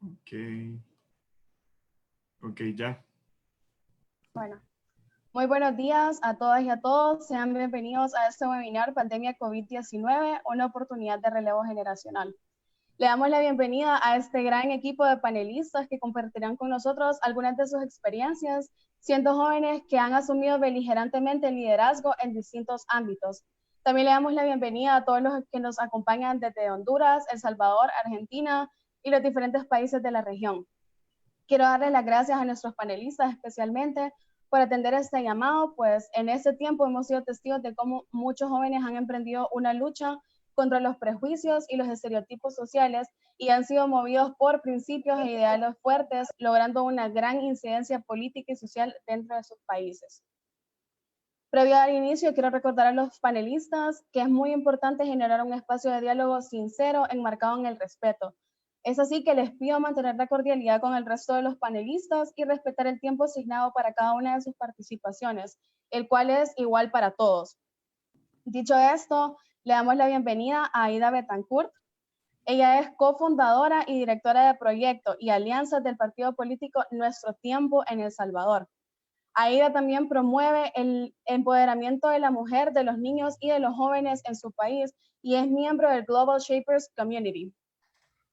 Ok, ok, ya. Bueno, muy buenos días a todas y a todos. Sean bienvenidos a este webinar Pandemia COVID-19, una oportunidad de relevo generacional. Le damos la bienvenida a este gran equipo de panelistas que compartirán con nosotros algunas de sus experiencias, siendo jóvenes que han asumido beligerantemente el liderazgo en distintos ámbitos. También le damos la bienvenida a todos los que nos acompañan desde Honduras, El Salvador, Argentina y los diferentes países de la región. Quiero darles las gracias a nuestros panelistas especialmente por atender este llamado, pues en este tiempo hemos sido testigos de cómo muchos jóvenes han emprendido una lucha contra los prejuicios y los estereotipos sociales y han sido movidos por principios e ideales fuertes, logrando una gran incidencia política y social dentro de sus países. Previo al inicio, quiero recordar a los panelistas que es muy importante generar un espacio de diálogo sincero, enmarcado en el respeto. Es así que les pido mantener la cordialidad con el resto de los panelistas y respetar el tiempo asignado para cada una de sus participaciones, el cual es igual para todos. Dicho esto, le damos la bienvenida a Aida Betancourt. Ella es cofundadora y directora de proyecto y alianzas del partido político Nuestro Tiempo en El Salvador. Aida también promueve el empoderamiento de la mujer, de los niños y de los jóvenes en su país y es miembro del Global Shapers Community.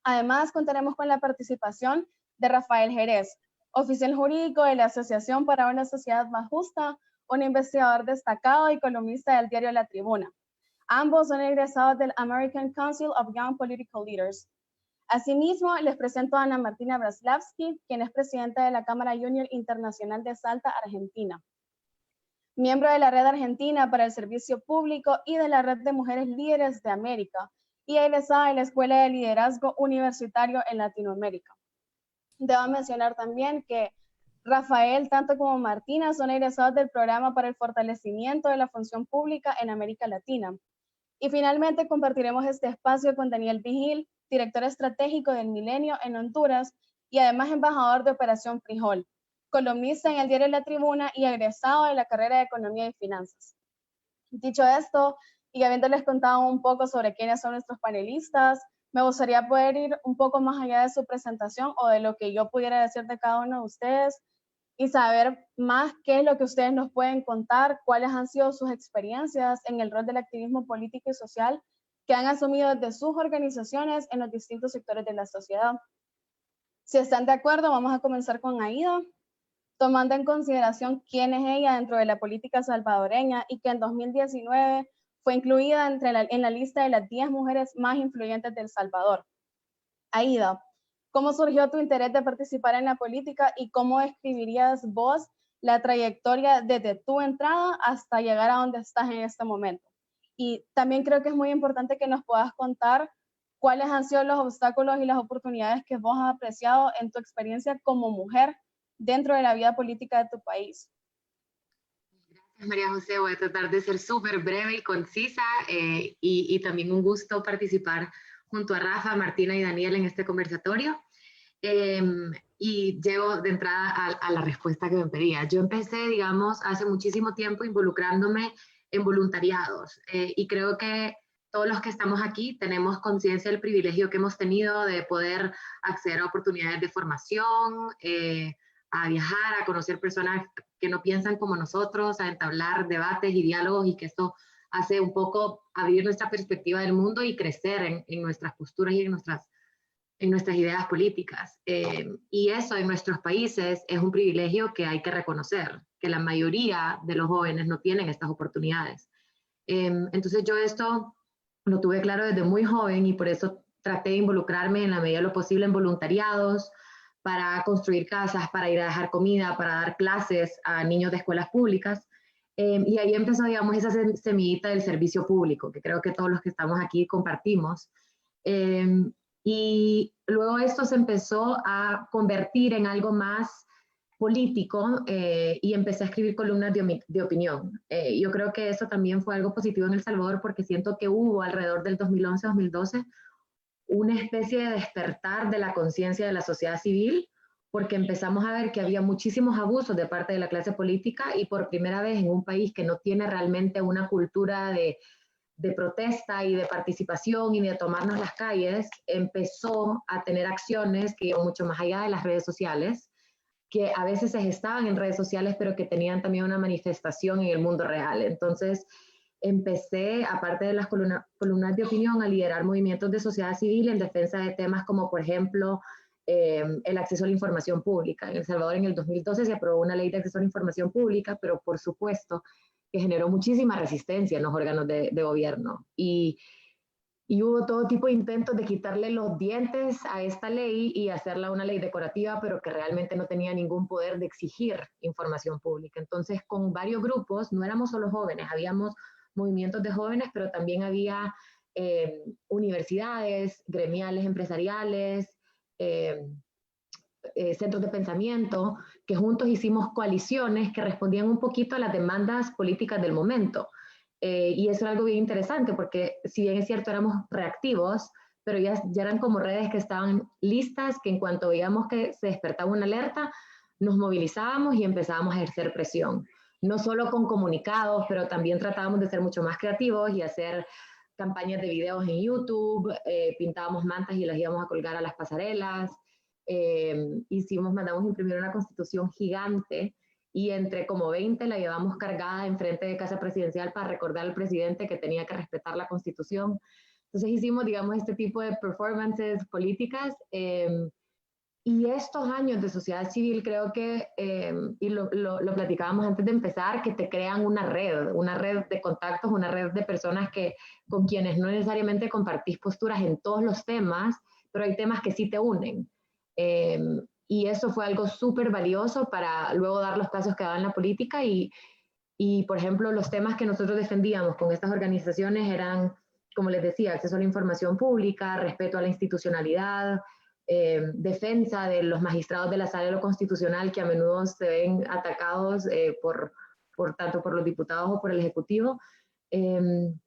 Además, contaremos con la participación de Rafael Jerez, oficial jurídico de la Asociación para una Sociedad Más Justa, un investigador destacado y columnista del diario La Tribuna. Ambos son egresados del American Council of Young Political Leaders. Asimismo, les presento a Ana Martina Braslavsky, quien es presidenta de la Cámara Junior Internacional de Salta, Argentina. Miembro de la Red Argentina para el Servicio Público y de la Red de Mujeres Líderes de América, y egresada de la Escuela de Liderazgo Universitario en Latinoamérica. Debo mencionar también que Rafael, tanto como Martina, son egresados del Programa para el Fortalecimiento de la Función Pública en América Latina. Y finalmente compartiremos este espacio con Daniel Vigil, director estratégico del Milenio en Honduras y además embajador de Operación Frijol, columnista en el diario La Tribuna y egresado de la carrera de Economía y Finanzas. Dicho esto, y habiéndoles contado un poco sobre quiénes son nuestros panelistas, me gustaría poder ir un poco más allá de su presentación o de lo que yo pudiera decir de cada uno de ustedes y saber más qué es lo que ustedes nos pueden contar, cuáles han sido sus experiencias en el rol del activismo político y social que han asumido desde sus organizaciones en los distintos sectores de la sociedad. Si están de acuerdo, vamos a comenzar con Aida, tomando en consideración quién es ella dentro de la política salvadoreña y que en 2019 fue incluida en la lista de las 10 mujeres más influyentes de El Salvador. Aida, ¿cómo surgió tu interés de participar en la política y cómo describirías vos la trayectoria desde tu entrada hasta llegar a donde estás en este momento? Y también creo que es muy importante que nos puedas contar cuáles han sido los obstáculos y las oportunidades que vos has apreciado en tu experiencia como mujer dentro de la vida política de tu país. Gracias, María José. Voy a tratar de ser súper breve y concisa y también un gusto participar junto a Rafa, Martina y Daniel en este conversatorio. Y llego de entrada a la respuesta que me pedía. Yo empecé, digamos, hace muchísimo tiempo involucrándome en voluntariados y creo que todos los que estamos aquí tenemos conciencia del privilegio que hemos tenido de poder acceder a oportunidades de formación, a viajar, a conocer personas que no piensan como nosotros, a entablar debates y diálogos y que esto hace un poco abrir nuestra perspectiva del mundo y crecer en nuestras posturas y en nuestras ideas políticas. Y eso en nuestros países es un privilegio que hay que reconocer, que la mayoría de los jóvenes no tienen estas oportunidades. Entonces yo esto lo tuve claro desde muy joven y por eso traté de involucrarme en la medida de lo posible en voluntariados, para construir casas, para ir a dejar comida, para dar clases a niños de escuelas públicas. Y ahí empezó, digamos, esa semillita del servicio público, que creo que todos los que estamos aquí compartimos. Y luego esto se empezó a convertir en algo más político y empecé a escribir columnas de opinión. Yo creo que eso también fue algo positivo en El Salvador porque siento que hubo alrededor del 2011-2012 una especie de despertar de la conciencia de la sociedad civil, porque empezamos a ver que había muchísimos abusos de parte de la clase política y por primera vez en un país que no tiene realmente una cultura de protesta y de participación y de tomarnos las calles, empezó a tener acciones que iban mucho más allá de las redes sociales, que a veces se gestaban en redes sociales, pero que tenían también una manifestación en el mundo real. Entonces, empecé, aparte de las columnas de opinión, a liderar movimientos de sociedad civil en defensa de temas como, por ejemplo, el acceso a la información pública. En El Salvador, en el 2012, se aprobó una ley de acceso a la información pública, pero por supuesto que generó muchísima resistencia en los órganos de gobierno. Y hubo todo tipo de intentos de quitarle los dientes a esta ley y hacerla una ley decorativa, pero que realmente no tenía ningún poder de exigir información pública. Entonces, con varios grupos, no éramos solo jóvenes, habíamos movimientos de jóvenes, pero también había universidades, gremiales, empresariales, centros de pensamiento, que juntos hicimos coaliciones que respondían un poquito a las demandas políticas del momento. Y eso era algo bien interesante, porque si bien es cierto, éramos reactivos, pero ya eran como redes que estaban listas, que en cuanto veíamos que se despertaba una alerta, nos movilizábamos y empezábamos a ejercer presión. No solo con comunicados, pero también tratábamos de ser mucho más creativos y hacer campañas de videos en YouTube, pintábamos mantas y las íbamos a colgar a las pasarelas, mandamos imprimir una constitución gigante y entre como 20 la llevamos cargada enfrente de Casa Presidencial para recordar al presidente que tenía que respetar la constitución. Entonces hicimos, digamos, este tipo de performances políticas, y estos años de sociedad civil creo que, y lo platicábamos antes de empezar, que te crean una red de contactos, una red de personas con quienes no necesariamente compartís posturas en todos los temas, pero hay temas que sí te unen. Y eso fue algo súper valioso para luego dar los pasos que daban en la política y, por ejemplo, los temas que nosotros defendíamos con estas organizaciones eran, como les decía, acceso a la información pública, respeto a la institucionalidad, defensa de los magistrados de la Sala de lo Constitucional que a menudo se ven atacados tanto por los diputados o por el Ejecutivo. En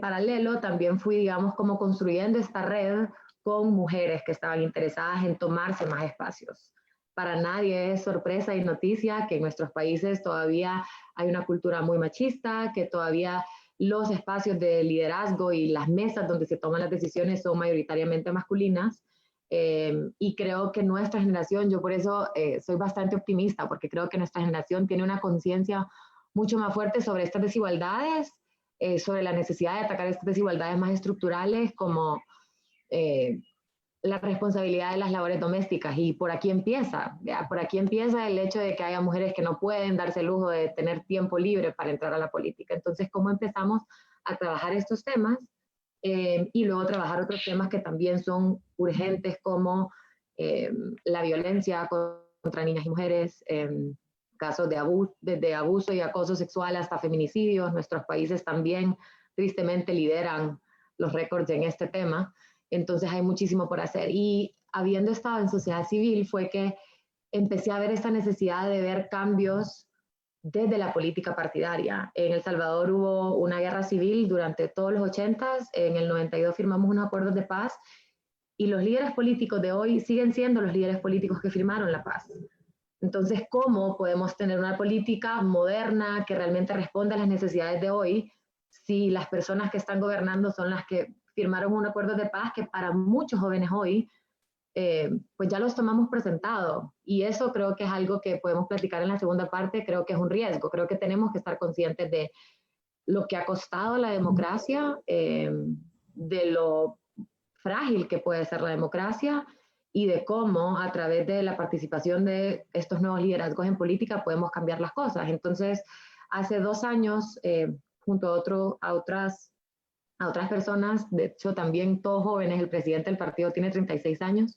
paralelo también fui, digamos, como construyendo esta red con mujeres que estaban interesadas en tomarse más espacios. Para nadie es sorpresa y noticia que en nuestros países todavía hay una cultura muy machista, que todavía los espacios de liderazgo y las mesas donde se toman las decisiones son mayoritariamente masculinas. Y creo que nuestra generación, yo por eso soy bastante optimista, porque creo que nuestra generación tiene una conciencia mucho más fuerte sobre estas desigualdades, sobre la necesidad de atacar estas desigualdades más estructurales como la responsabilidad de las labores domésticas. Y por aquí empieza el hecho de que haya mujeres que no pueden darse el lujo de tener tiempo libre para entrar a la política. Entonces, ¿cómo empezamos a trabajar estos temas? Y luego trabajar otros temas que también son urgentes, como la violencia contra niñas y mujeres, casos desde abuso y acoso sexual hasta feminicidios. Nuestros países también tristemente lideran los récords en este tema. Entonces hay muchísimo por hacer. Y habiendo estado en sociedad civil fue que empecé a ver esta necesidad de ver cambios desde la política partidaria. En El Salvador hubo una guerra civil durante todos los 80s, en el 92 firmamos unos acuerdos de paz y los líderes políticos de hoy siguen siendo los líderes políticos que firmaron la paz. Entonces, ¿cómo podemos tener una política moderna que realmente responda a las necesidades de hoy si las personas que están gobernando son las que firmaron un acuerdo de paz que para muchos jóvenes hoy, pues ya los tomamos presentado? Y eso creo que es algo que podemos platicar en la segunda parte. Creo que es un riesgo. Creo que tenemos que estar conscientes de lo que ha costado la democracia, de lo frágil que puede ser la democracia y de cómo a través de la participación de estos nuevos liderazgos en política podemos cambiar las cosas. Entonces, hace 2 años, junto a otras personas, de hecho también todos jóvenes, el presidente del partido tiene 36 años,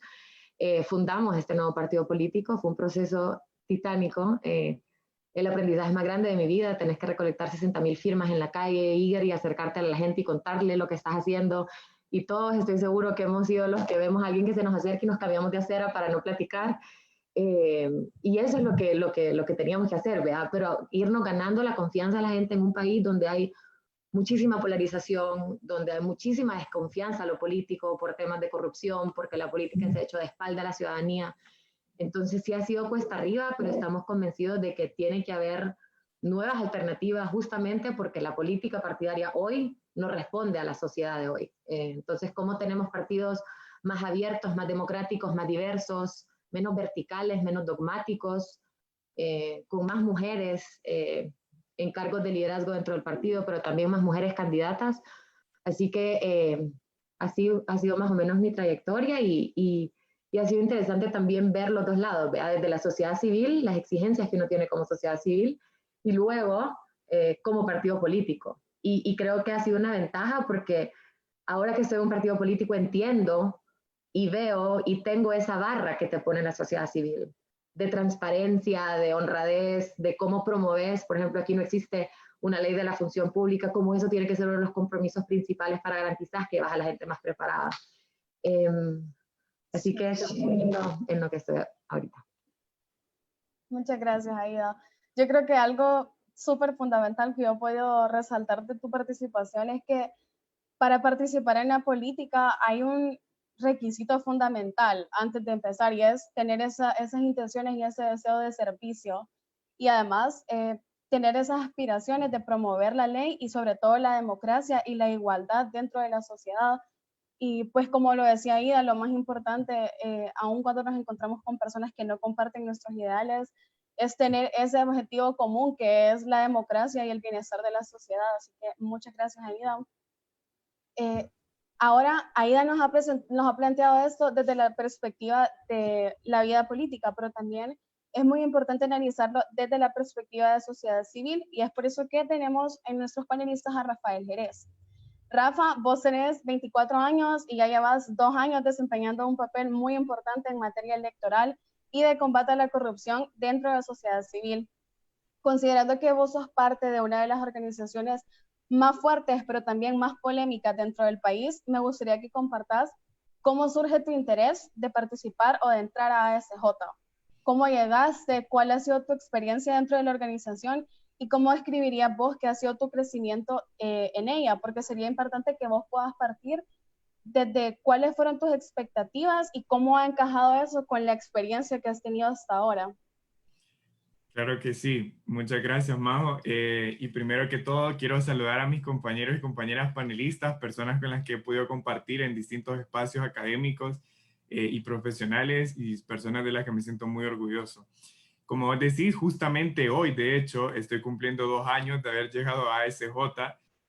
fundamos este nuevo partido político. Fue un proceso titánico, el aprendizaje más grande de mi vida. Tenés que recolectar 60,000 firmas en la calle, ir y acercarte a la gente y contarle lo que estás haciendo, y todos estoy seguro que hemos sido los que vemos a alguien que se nos acerca y nos cambiamos de acera para no platicar, y eso es lo que teníamos que hacer, ¿verdad? Pero irnos ganando la confianza de la gente en un país donde hay muchísima polarización, donde hay muchísima desconfianza a lo político por temas de corrupción, porque la política se ha hecho de espalda a la ciudadanía. Entonces sí ha sido cuesta arriba, pero estamos convencidos de que tiene que haber nuevas alternativas justamente porque la política partidaria hoy no responde a la sociedad de hoy. Entonces, ¿cómo tenemos partidos más abiertos, más democráticos, más diversos, menos verticales, menos dogmáticos, con más mujeres en cargos de liderazgo dentro del partido, pero también más mujeres candidatas? Así que ha sido más o menos mi trayectoria y ha sido interesante también ver los dos lados, ¿verdad? Desde la sociedad civil, las exigencias que uno tiene como sociedad civil, y luego como partido político. Y creo que ha sido una ventaja porque ahora que soy un partido político entiendo y veo y tengo esa barra que te pone la sociedad civil, de transparencia, de honradez, de cómo promoves, por ejemplo, aquí no existe una ley de la función pública, cómo eso tiene que ser uno de los compromisos principales para garantizar que vas a la gente más preparada. Así que eso es en lo que estoy ahorita. Muchas gracias, Aida. Yo creo que algo súper fundamental que yo puedo resaltar de tu participación es que para participar en la política hay un requisito fundamental antes de empezar y es tener esas intenciones y ese deseo de servicio y además tener esas aspiraciones de promover la ley y sobre todo la democracia y la igualdad dentro de la sociedad. Y pues como lo decía Aida, lo más importante, aun cuando nos encontramos con personas que no comparten nuestros ideales, es tener ese objetivo común que es la democracia y el bienestar de la sociedad. Así que muchas gracias, Aida. Ahora, Aida nos ha planteado esto desde la perspectiva de la vida política, pero también es muy importante analizarlo desde la perspectiva de sociedad civil y es por eso que tenemos en nuestros panelistas a Rafael Jerez. Rafa, vos tenés 24 años y ya llevas 2 años desempeñando un papel muy importante en materia electoral y de combate a la corrupción dentro de la sociedad civil. Considerando que vos sos parte de una de las organizaciones más fuertes, pero también más polémicas dentro del país, me gustaría que compartas cómo surge tu interés de participar o de entrar a ASJ. ¿Cómo llegaste? ¿Cuál ha sido tu experiencia dentro de la organización? ¿Y cómo describirías vos que ha sido tu crecimiento en ella? Porque sería importante que vos puedas partir desde cuáles fueron tus expectativas y cómo ha encajado eso con la experiencia que has tenido hasta ahora. Claro que sí, muchas gracias, Majo. Y primero que todo, quiero saludar a mis compañeros y compañeras panelistas, personas con las que he podido compartir en distintos espacios académicos y profesionales y personas de las que me siento muy orgulloso. Como vos decís, justamente hoy, de hecho, estoy cumpliendo 2 años de haber llegado a ASJ.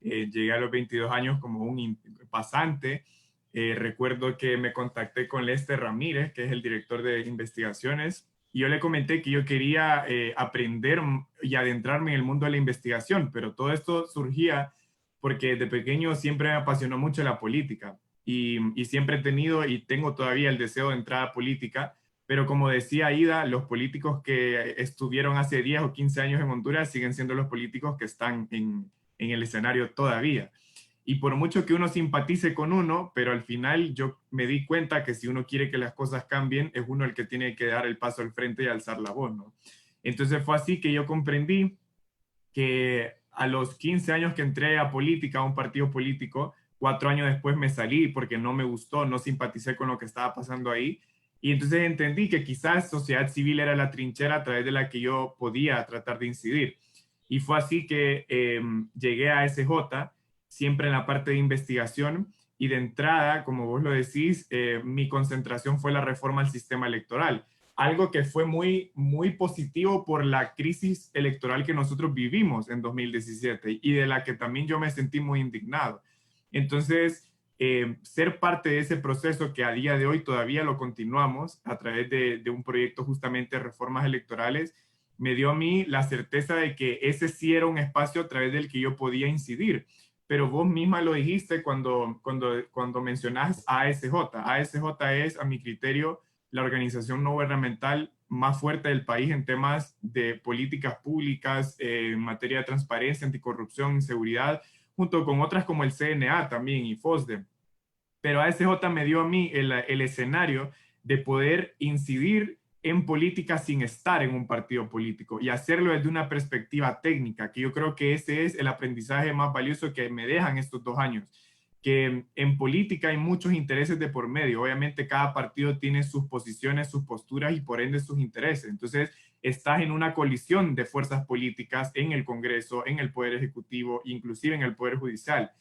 Llegué a los 22 años como un pasante. Recuerdo que me contacté con Lester Ramírez, que es el director de investigaciones, y yo le comenté que yo quería aprender y adentrarme en el mundo de la investigación, pero todo esto surgía porque de pequeño siempre me apasionó mucho la política y siempre he tenido y tengo todavía el deseo de entrar a política, pero como decía Ida, los políticos que estuvieron hace 10 o 15 años en Honduras siguen siendo los políticos que están en el escenario todavía. Y por mucho que uno simpatice con uno, pero al final yo me di cuenta que si uno quiere que las cosas cambien, es uno el que tiene que dar el paso al frente y alzar la voz, ¿no? Entonces fue así que yo comprendí que a los 15 años que entré a política, a un partido político, 4 años después me salí porque no me gustó, no simpaticé con lo que estaba pasando ahí. Y entonces entendí que quizás sociedad civil era la trinchera a través de la que yo podía tratar de incidir. Y fue así que llegué a SJ, siempre en la parte de investigación, y de entrada, como vos lo decís, mi concentración fue la reforma al sistema electoral, algo que fue muy, muy positivo por la crisis electoral que nosotros vivimos en 2017 y de la que también yo me sentí muy indignado. Entonces, ser parte de ese proceso que a día de hoy todavía lo continuamos a través de un proyecto justamente de reformas electorales, me dio a mí la certeza de que ese sí era un espacio a través del que yo podía incidir. Pero vos misma lo dijiste cuando mencionás ASJ. ASJ es, a mi criterio, la organización no gubernamental más fuerte del país en temas de políticas públicas, en materia de transparencia, anticorrupción, inseguridad, junto con otras como el CNA también y FOSDE. Pero ASJ me dio a mí el escenario de poder incidir en política sin estar en un partido político y hacerlo desde una perspectiva técnica, que yo creo que ese es el aprendizaje más valioso que me dejan estos 2 años, que en política hay muchos intereses de por medio. Obviamente cada partido tiene sus posiciones, sus posturas y por ende sus intereses. Entonces, estás en una colisión de fuerzas políticas en el Congreso, en el Poder Ejecutivo, inclusive en el Poder Judicial.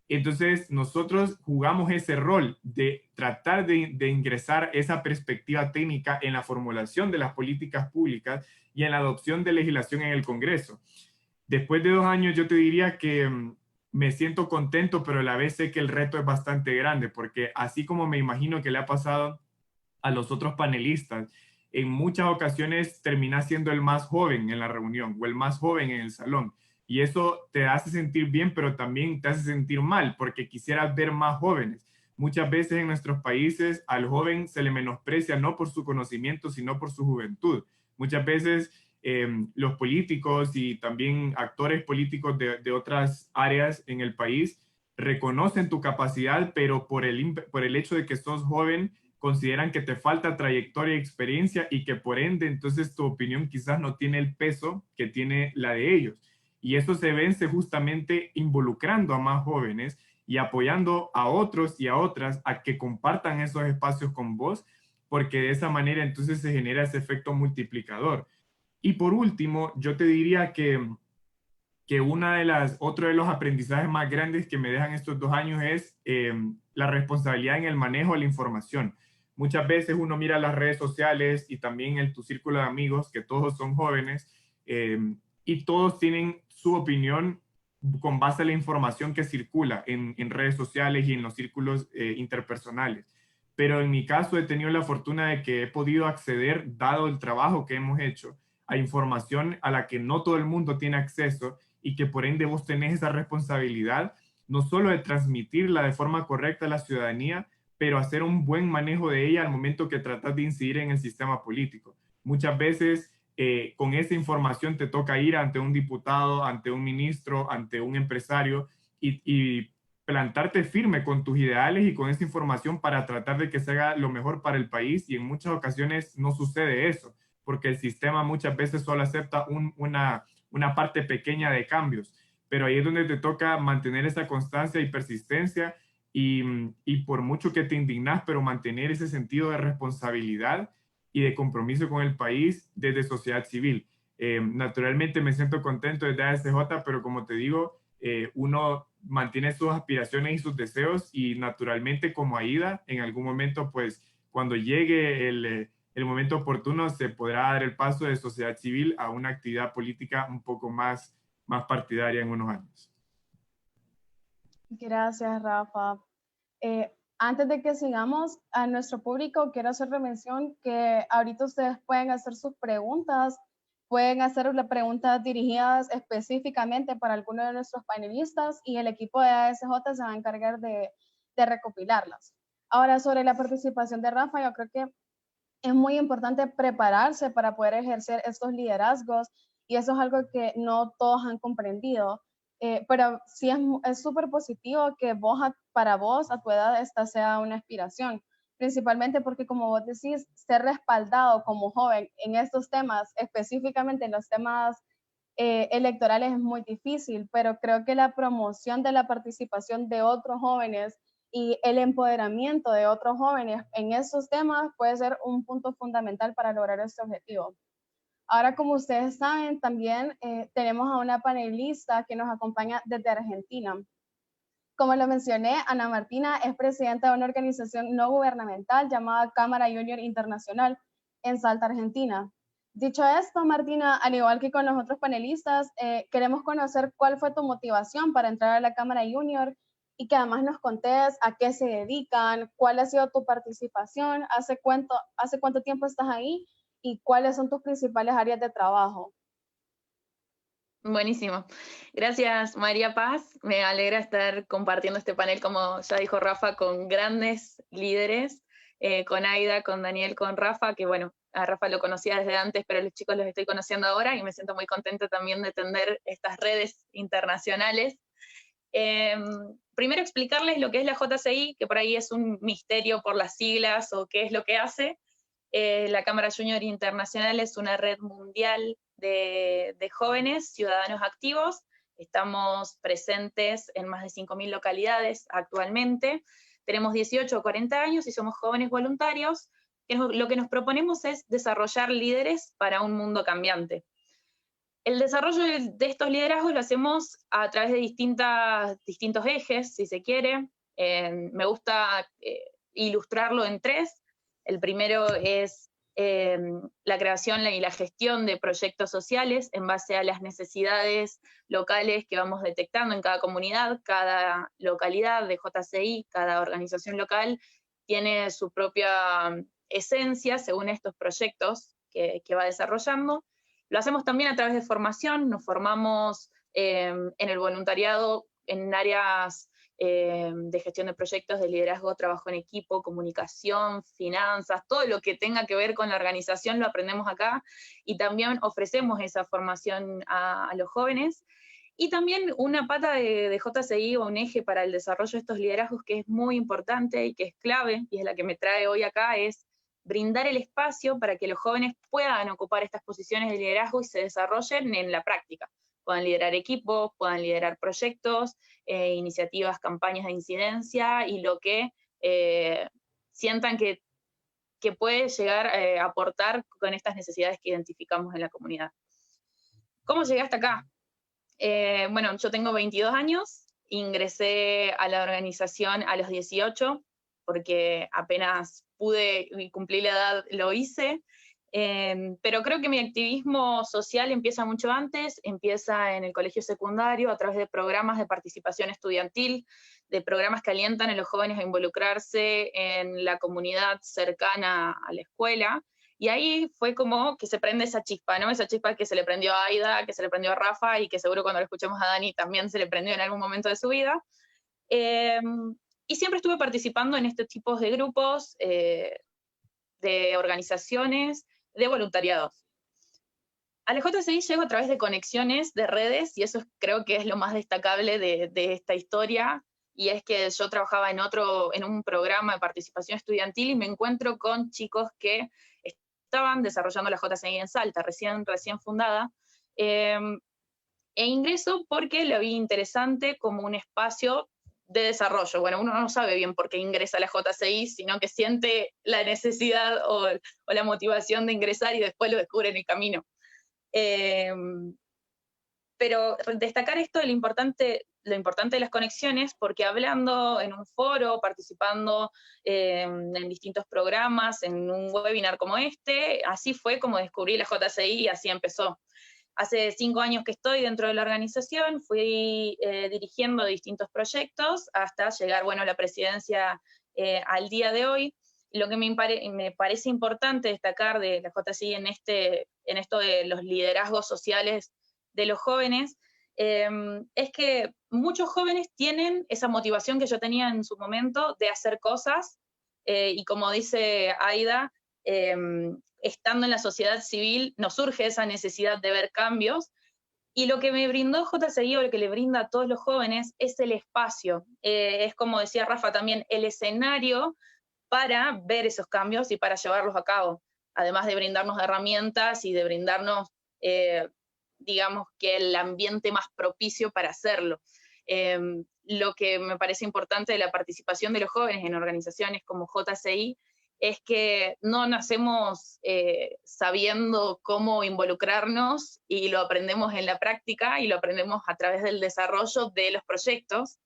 Entonces, nosotros jugamos ese rol de tratar de ingresar esa perspectiva técnica en la formulación de las políticas públicas y en la adopción de legislación en el Congreso. Después de 2 años, yo te diría que me siento contento, pero a la vez sé que el reto es bastante grande, porque así como me imagino que le ha pasado a los otros panelistas, en muchas ocasiones termina siendo el más joven en la reunión o el más joven en el salón. Y eso te hace sentir bien, pero también te hace sentir mal, porque quisieras ver más jóvenes. Muchas veces en nuestros países al joven se le menosprecia no por su conocimiento, sino por su juventud. Muchas veces los políticos y también actores políticos de otras áreas en el país reconocen tu capacidad, pero por el hecho de que sos joven, consideran que te falta trayectoria y experiencia y que por ende entonces tu opinión quizás no tiene el peso que tiene la de ellos. Y eso se vence justamente involucrando a más jóvenes y apoyando a otros y a otras a que compartan esos espacios con vos, porque de esa manera entonces se genera ese efecto multiplicador. Y por último, yo te diría que otro de los aprendizajes más grandes que me dejan estos 2 años es la responsabilidad en el manejo de la información. Muchas veces uno mira las redes sociales y también en tu círculo de amigos, que todos son jóvenes, y todos tienen su opinión con base a la información que circula en redes sociales y en los círculos interpersonales. Pero en mi caso he tenido la fortuna de que he podido acceder, dado el trabajo que hemos hecho, a información a la que no todo el mundo tiene acceso y que por ende vos tenés esa responsabilidad, no solo de transmitirla de forma correcta a la ciudadanía, pero hacer un buen manejo de ella al momento que tratas de incidir en el sistema político. Muchas veces con esa información te toca ir ante un diputado, ante un ministro, ante un empresario y plantarte firme con tus ideales y con esa información para tratar de que se haga lo mejor para el país, y en muchas ocasiones no sucede eso, porque el sistema muchas veces solo acepta una parte pequeña de cambios, pero ahí es donde te toca mantener esa constancia y persistencia y por mucho que te indignas, pero mantener ese sentido de responsabilidad y de compromiso con el país desde sociedad civil. Naturalmente me siento contento desde ASJ, pero como te digo, uno mantiene sus aspiraciones y sus deseos y naturalmente como AIDA, en algún momento, pues cuando llegue el momento oportuno, se podrá dar el paso de sociedad civil a una actividad política un poco más partidaria en unos años. Gracias, Rafa. Antes de que sigamos a nuestro público, quiero hacerle mención que ahorita ustedes pueden hacer sus preguntas, pueden hacer las preguntas dirigidas específicamente para alguno de nuestros panelistas y el equipo de ASJ se va a encargar de recopilarlas. Ahora, sobre la participación de Rafa, yo creo que es muy importante prepararse para poder ejercer estos liderazgos y eso es algo que no todos han comprendido. Pero sí es súper positivo que para vos, a tu edad, esta sea una aspiración, principalmente porque, como vos decís, ser respaldado como joven en estos temas, específicamente en los temas electorales, es muy difícil, pero creo que la promoción de la participación de otros jóvenes y el empoderamiento de otros jóvenes en esos temas puede ser un punto fundamental para lograr este objetivo. Ahora, como ustedes saben, también tenemos a una panelista que nos acompaña desde Argentina. Como lo mencioné, Ana Martina es presidenta de una organización no gubernamental llamada Cámara Junior Internacional en Salta, Argentina. Dicho esto, Martina, al igual que con los otros panelistas, queremos conocer cuál fue tu motivación para entrar a la Cámara Junior y que además nos contés a qué se dedican, cuál ha sido tu participación, hace cuánto tiempo estás ahí y cuáles son tus principales áreas de trabajo. Buenísimo. Gracias, María Paz. Me alegra estar compartiendo este panel, como ya dijo Rafa, con grandes líderes, con Aida, con Daniel, con Rafa, que bueno, a Rafa lo conocía desde antes, pero a los chicos los estoy conociendo ahora y me siento muy contenta también de tender estas redes internacionales. Primero explicarles lo que es la JCI, que por ahí es un misterio por las siglas o qué es lo que hace. La Cámara Junior Internacional es una red mundial de jóvenes ciudadanos activos. Estamos presentes en más de 5.000 localidades actualmente. Tenemos 18 o 40 años y somos jóvenes voluntarios lo que nos proponemos es desarrollar líderes para un mundo cambiante. El desarrollo de estos liderazgos lo hacemos a través de distintos ejes, si se quiere. Me gusta ilustrarlo en 3. El primero es la creación y la gestión de proyectos sociales en base a las necesidades locales que vamos detectando en cada comunidad, cada localidad de JCI, cada organización local tiene su propia esencia según estos proyectos que va desarrollando. Lo hacemos también a través de formación, nos formamos en el voluntariado en áreas de gestión de proyectos, de liderazgo, trabajo en equipo, comunicación, finanzas, todo lo que tenga que ver con la organización lo aprendemos acá, y también ofrecemos esa formación a los jóvenes. Y también una pata de JCI o un eje para el desarrollo de estos liderazgos que es muy importante y que es clave, y es la que me trae hoy acá, es brindar el espacio para que los jóvenes puedan ocupar estas posiciones de liderazgo y se desarrollen en la práctica. Puedan liderar equipos, puedan liderar proyectos, iniciativas, campañas de incidencia y lo que sientan que puede llegar a aportar con estas necesidades que identificamos en la comunidad. ¿Cómo llegué hasta acá? Bueno, yo tengo 22 años, ingresé a la organización a los 18, porque apenas pude cumplir la edad, lo hice, pero creo que mi activismo social empieza mucho antes, empieza en el colegio secundario a través de programas de participación estudiantil, de programas que alientan a los jóvenes a involucrarse en la comunidad cercana a la escuela, y ahí fue como que se prende esa chispa, ¿no? Esa chispa que se le prendió a Aida, que se le prendió a Rafa, y que seguro cuando lo escuchemos a Dani también se le prendió en algún momento de su vida. Y siempre estuve participando en estos tipos de grupos, de organizaciones, de voluntariados. A la JCI llego a través de conexiones, de redes, y eso creo que es lo más destacable de esta historia, y es que yo trabajaba en un programa de participación estudiantil y me encuentro con chicos que estaban desarrollando la JCI en Salta, recién fundada, e ingreso porque lo vi interesante como un espacio de desarrollo. Bueno, uno no sabe bien por qué ingresa a la JCI, sino que siente la necesidad o la motivación de ingresar y después lo descubre en el camino. Pero destacar esto, lo importante de las conexiones, porque hablando en un foro, participando en distintos programas, en un webinar como este, así fue como descubrí la JCI y así empezó. Hace 5 años que estoy dentro de la organización, fui dirigiendo distintos proyectos hasta llegar, bueno, a la presidencia al día de hoy. Lo que me parece importante destacar de la JCI en esto de los liderazgos sociales de los jóvenes, es que muchos jóvenes tienen esa motivación que yo tenía en su momento de hacer cosas, y como dice Aida, estando en la sociedad civil nos surge esa necesidad de ver cambios, y lo que me brindó JCI, o lo que le brinda a todos los jóvenes, es el espacio, es como decía Rafa también, el escenario para ver esos cambios y para llevarlos a cabo, además de brindarnos herramientas y de brindarnos digamos que el ambiente más propicio para hacerlo. Lo que me parece importante de la participación de los jóvenes en organizaciones como JCI es que no nacemos sabiendo cómo involucrarnos, y lo aprendemos en la práctica y lo aprendemos a través del desarrollo de los proyectos.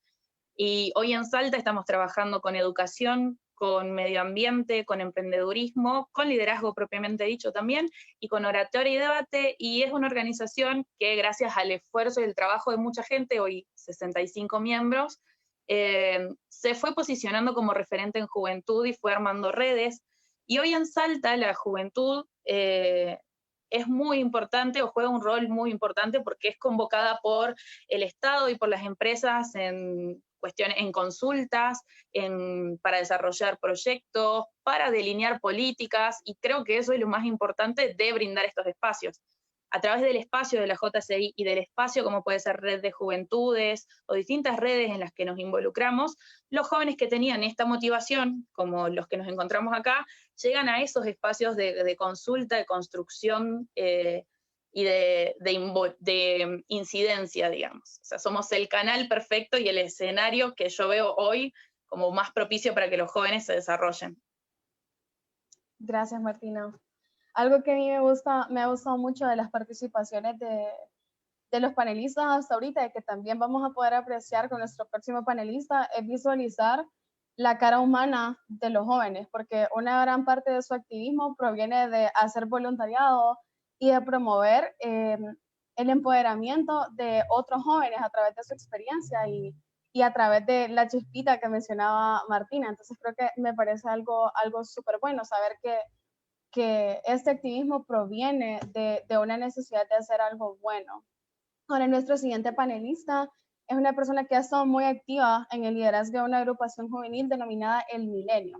Y hoy en Salta estamos trabajando con educación, con medio ambiente, con emprendedurismo, con liderazgo propiamente dicho también, y con oratoria y debate, y es una organización que gracias al esfuerzo y el trabajo de mucha gente, hoy 65 miembros, se fue posicionando como referente en juventud y fue armando redes, y hoy en Salta la juventud es muy importante, o juega un rol muy importante, porque es convocada por el Estado y por las empresas en cuestiones, en consultas, para desarrollar proyectos, para delinear políticas, y creo que eso es lo más importante de brindar estos espacios. A través del espacio de la JCI y del espacio como puede ser red de juventudes o distintas redes en las que nos involucramos, los jóvenes que tenían esta motivación, como los que nos encontramos acá, llegan a esos espacios de consulta, de construcción y de incidencia, digamos. O sea, somos el canal perfecto y el escenario que yo veo hoy como más propicio para que los jóvenes se desarrollen. Gracias, Martina. Algo que a mí me ha gustado mucho de las participaciones de los panelistas hasta ahorita, y que también vamos a poder apreciar con nuestro próximo panelista, es visualizar la cara humana de los jóvenes, porque una gran parte de su activismo proviene de hacer voluntariado y de promover el empoderamiento de otros jóvenes a través de su experiencia y a través de la chispita que mencionaba Martina. Entonces creo que me parece algo súper bueno saber que este activismo proviene de una necesidad de hacer algo bueno. Ahora, nuestro siguiente panelista es una persona que ha estado muy activa en el liderazgo de una agrupación juvenil denominada El Milenio,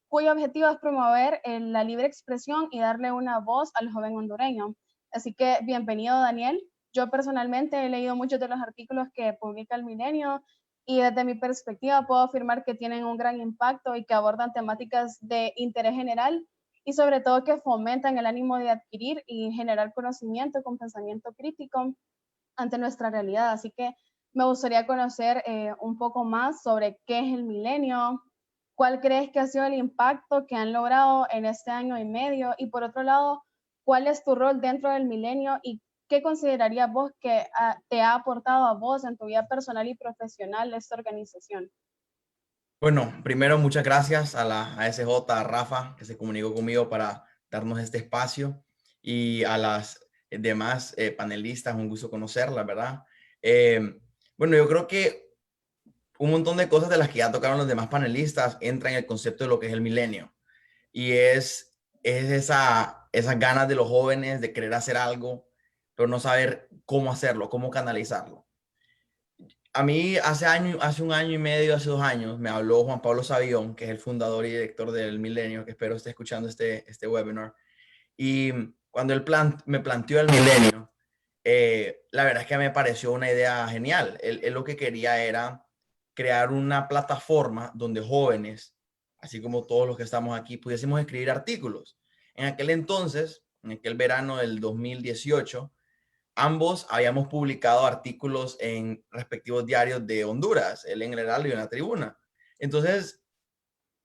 cuyo objetivo es promover la libre expresión y darle una voz al joven hondureño. Así que bienvenido, Daniel. Yo personalmente he leído muchos de los artículos que publica El Milenio y desde mi perspectiva puedo afirmar que tienen un gran impacto y que abordan temáticas de interés general y sobre todo que fomentan el ánimo de adquirir y generar conocimiento con pensamiento crítico ante nuestra realidad. Así que me gustaría conocer un poco más sobre qué es el milenio, cuál crees que ha sido el impacto que han logrado en este año y medio, y por otro lado, cuál es tu rol dentro del milenio y qué considerarías vos que te ha aportado a vos en tu vida personal y profesional esta organización. Bueno, primero muchas gracias a la ASJ, a Rafa, que se comunicó conmigo para darnos este espacio, y a las demás panelistas, un gusto conocerlas, ¿verdad? Bueno, yo creo que un montón de cosas de las que ya tocaron los demás panelistas entran en el concepto de lo que es el milenio, y es esas ganas de los jóvenes de querer hacer algo, pero no saber cómo hacerlo, cómo canalizarlo. A mí hace un año y medio, hace 2 años, me habló Juan Pablo Sabión, que es el fundador y director del Milenio, que espero esté escuchando este webinar. Y cuando él me planteó el Milenio, la verdad es que me pareció una idea genial. Él lo que quería era crear una plataforma donde jóvenes, así como todos los que estamos aquí, pudiésemos escribir artículos. En aquel entonces, en aquel verano del 2018, ambos habíamos publicado artículos en respectivos diarios de Honduras, él en el Heraldo y en La Tribuna. Entonces,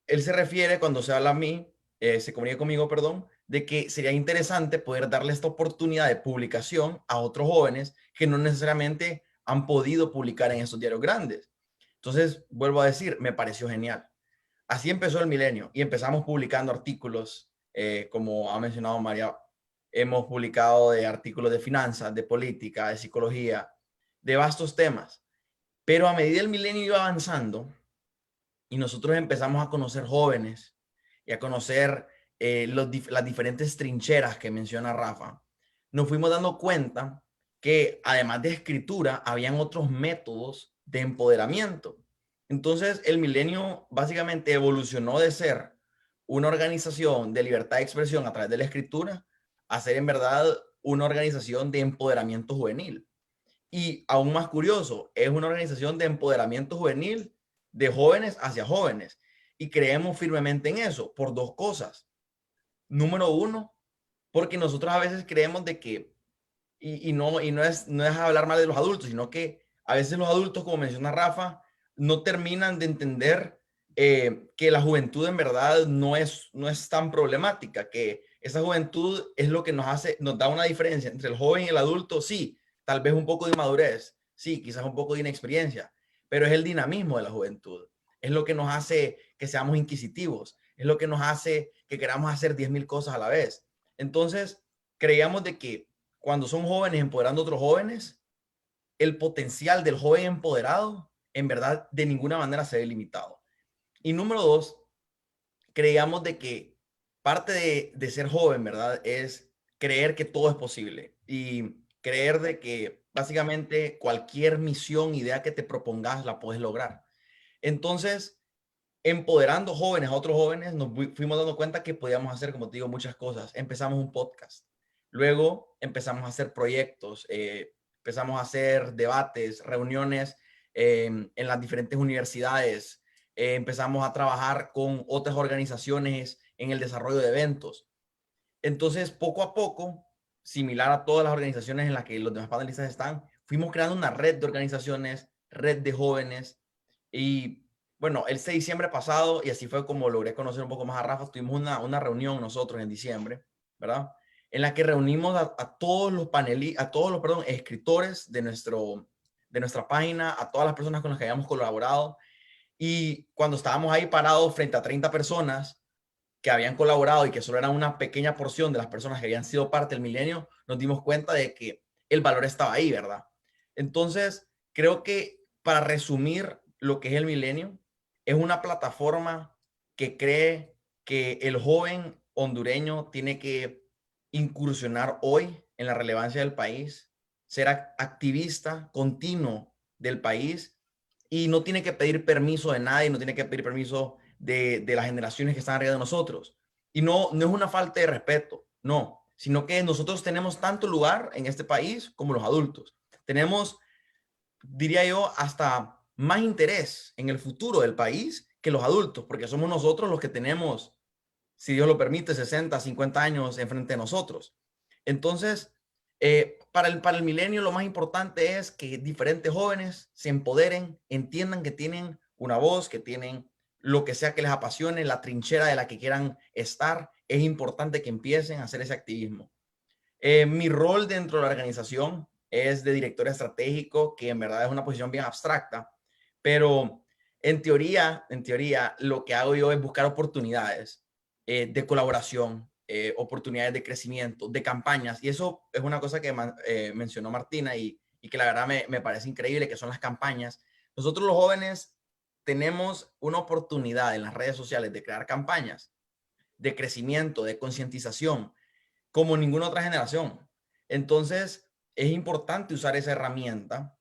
él se refiere, cuando se habla a mí, se comunica conmigo, perdón, de que sería interesante poder darle esta oportunidad de publicación a otros jóvenes que no necesariamente han podido publicar en estos diarios grandes. Entonces, vuelvo a decir, me pareció genial. Así empezó el milenio y empezamos publicando artículos, como ha mencionado María. Hemos publicado de artículos de finanzas, de política, de psicología, de vastos temas. Pero a medida el milenio iba avanzando y nosotros empezamos a conocer jóvenes y a conocer las diferentes trincheras que menciona Rafa, nos fuimos dando cuenta que además de escritura, habían otros métodos de empoderamiento. Entonces, el milenio básicamente evolucionó de ser una organización de libertad de expresión a través de la escritura a ser en verdad una organización de empoderamiento juvenil. Y aún más curioso, es una organización de empoderamiento juvenil de jóvenes hacia jóvenes. Y creemos firmemente en eso por dos cosas. Número uno, porque nosotros a veces creemos de que, no es hablar mal de los adultos, sino que a veces los adultos, como menciona Rafa, no terminan de entender que la juventud en verdad no es tan problemática, que esa juventud es lo que nos da una diferencia entre el joven y el adulto. Sí, tal vez un poco de inmadurez, sí, quizás un poco de inexperiencia, pero es el dinamismo de la juventud. Es lo que nos hace que seamos inquisitivos, es lo que nos hace que queramos hacer 10,000 cosas a la vez. Entonces, creíamos de que cuando son jóvenes empoderando a otros jóvenes, el potencial del joven empoderado en verdad de ninguna manera se ve limitado. Y número dos, creíamos de que parte de ser joven, ¿verdad? Es creer que todo es posible y creer de que básicamente cualquier misión, idea que te propongas, la puedes lograr. Entonces, empoderando jóvenes a otros jóvenes, nos fuimos dando cuenta que podíamos hacer, como te digo, muchas cosas. Empezamos un podcast. Luego empezamos a hacer proyectos, empezamos a hacer debates, reuniones en las diferentes universidades. Empezamos a trabajar con otras organizaciones en el desarrollo de eventos. Entonces, poco a poco, similar a todas las organizaciones en las que los demás panelistas están, fuimos creando una red de organizaciones, red de jóvenes, y bueno, el 6 de diciembre pasado, y así fue como logré conocer un poco más a Rafa, tuvimos una reunión nosotros en diciembre, ¿verdad? En la que reunimos a todos los perdón, escritores de nuestra página, a todas las personas con las que habíamos colaborado. Y cuando estábamos ahí parados frente a 30 personas que habían colaborado y que solo eran una pequeña porción de las personas que habían sido parte del milenio, nos dimos cuenta de que el valor estaba ahí, ¿verdad? Entonces, creo que para resumir lo que es el milenio, es una plataforma que cree que el joven hondureño tiene que incursionar hoy en la relevancia del país, ser activista continuo del país y no tiene que pedir permiso de nadie, no tiene que pedir permiso de las generaciones que están arriba de nosotros. Y no es una falta de respeto, no, sino que nosotros tenemos tanto lugar en este país como los adultos. Tenemos, diría yo, hasta más interés en el futuro del país que los adultos, porque somos nosotros los que tenemos, si Dios lo permite, 60, 50 años enfrente de nosotros. Entonces, para el milenio lo más importante es que diferentes jóvenes se empoderen, entiendan que tienen una voz, que tienen lo que sea que les apasione, la trinchera de la que quieran estar. Es importante que empiecen a hacer ese activismo. Mi rol dentro de la organización es de director estratégico, que en verdad es una posición bien abstracta, pero en teoría, lo que hago yo es buscar oportunidades de colaboración, oportunidades de crecimiento, de campañas. Y eso es una cosa que mencionó Martina y que la verdad me parece increíble, que son las campañas. Nosotros los jóvenes tenemos una oportunidad en las redes sociales de crear campañas de crecimiento, de concientización, como ninguna otra generación. Entonces, es importante usar esa herramienta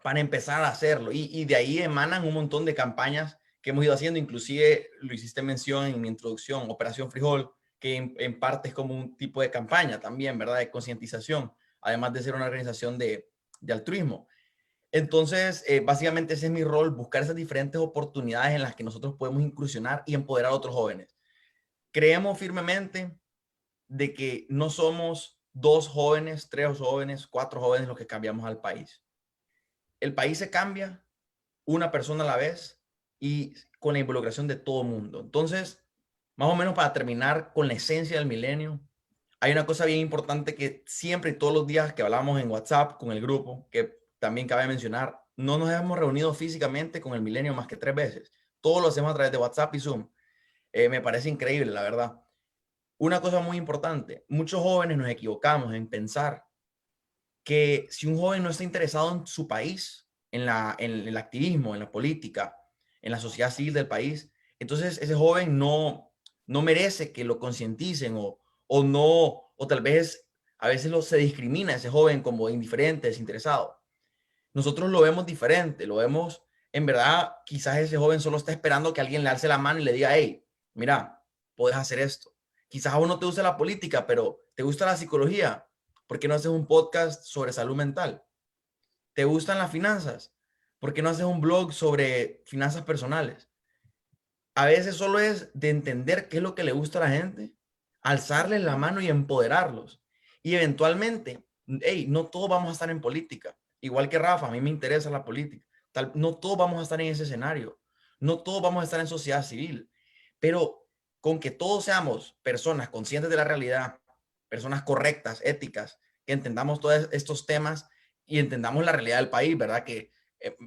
para empezar a hacerlo. Y de ahí emanan un montón de campañas que hemos ido haciendo. Inclusive, lo hiciste mención en mi introducción, Operación Frijol, que en parte es como un tipo de campaña también, ¿verdad? De concientización, además de ser una organización de altruismo. Entonces, básicamente ese es mi rol, buscar esas diferentes oportunidades en las que nosotros podemos incursionar y empoderar a otros jóvenes. Creemos firmemente de que no somos 2 jóvenes, 3 jóvenes, 4 jóvenes los que cambiamos al país. El país se cambia una persona a la vez y con la involucración de todo el mundo. Entonces, más o menos para terminar con la esencia del milenio, hay una cosa bien importante que siempre y todos los días que hablamos en WhatsApp con el grupo, que también cabe mencionar, no nos hemos reunido físicamente con el milenio más que 3 veces. Todo lo hacemos a través de WhatsApp y Zoom. Me parece increíble, la verdad. Una cosa muy importante, muchos jóvenes nos equivocamos en pensar que si un joven no está interesado en su país, en el activismo, en la política, en la sociedad civil del país, entonces ese joven no merece que lo concienticen o no, o tal vez a veces se discrimina a ese joven como indiferente, desinteresado. Nosotros lo vemos diferente, lo vemos, en verdad, quizás ese joven solo está esperando que alguien le alce la mano y le diga, hey, mira, puedes hacer esto. Quizás a vos no te gusta la política, pero te gusta la psicología. ¿Por qué no haces un podcast sobre salud mental? ¿Te gustan las finanzas? ¿Por qué no haces un blog sobre finanzas personales? A veces solo es de entender qué es lo que le gusta a la gente, alzarles la mano y empoderarlos. Y eventualmente, hey, no todos vamos a estar en política. Igual que Rafa, a mí me interesa la política. No todos vamos a estar en ese escenario. No todos vamos a estar en sociedad civil. Pero con que todos seamos personas conscientes de la realidad, personas correctas, éticas, que entendamos todos estos temas y entendamos la realidad del país, ¿verdad? Que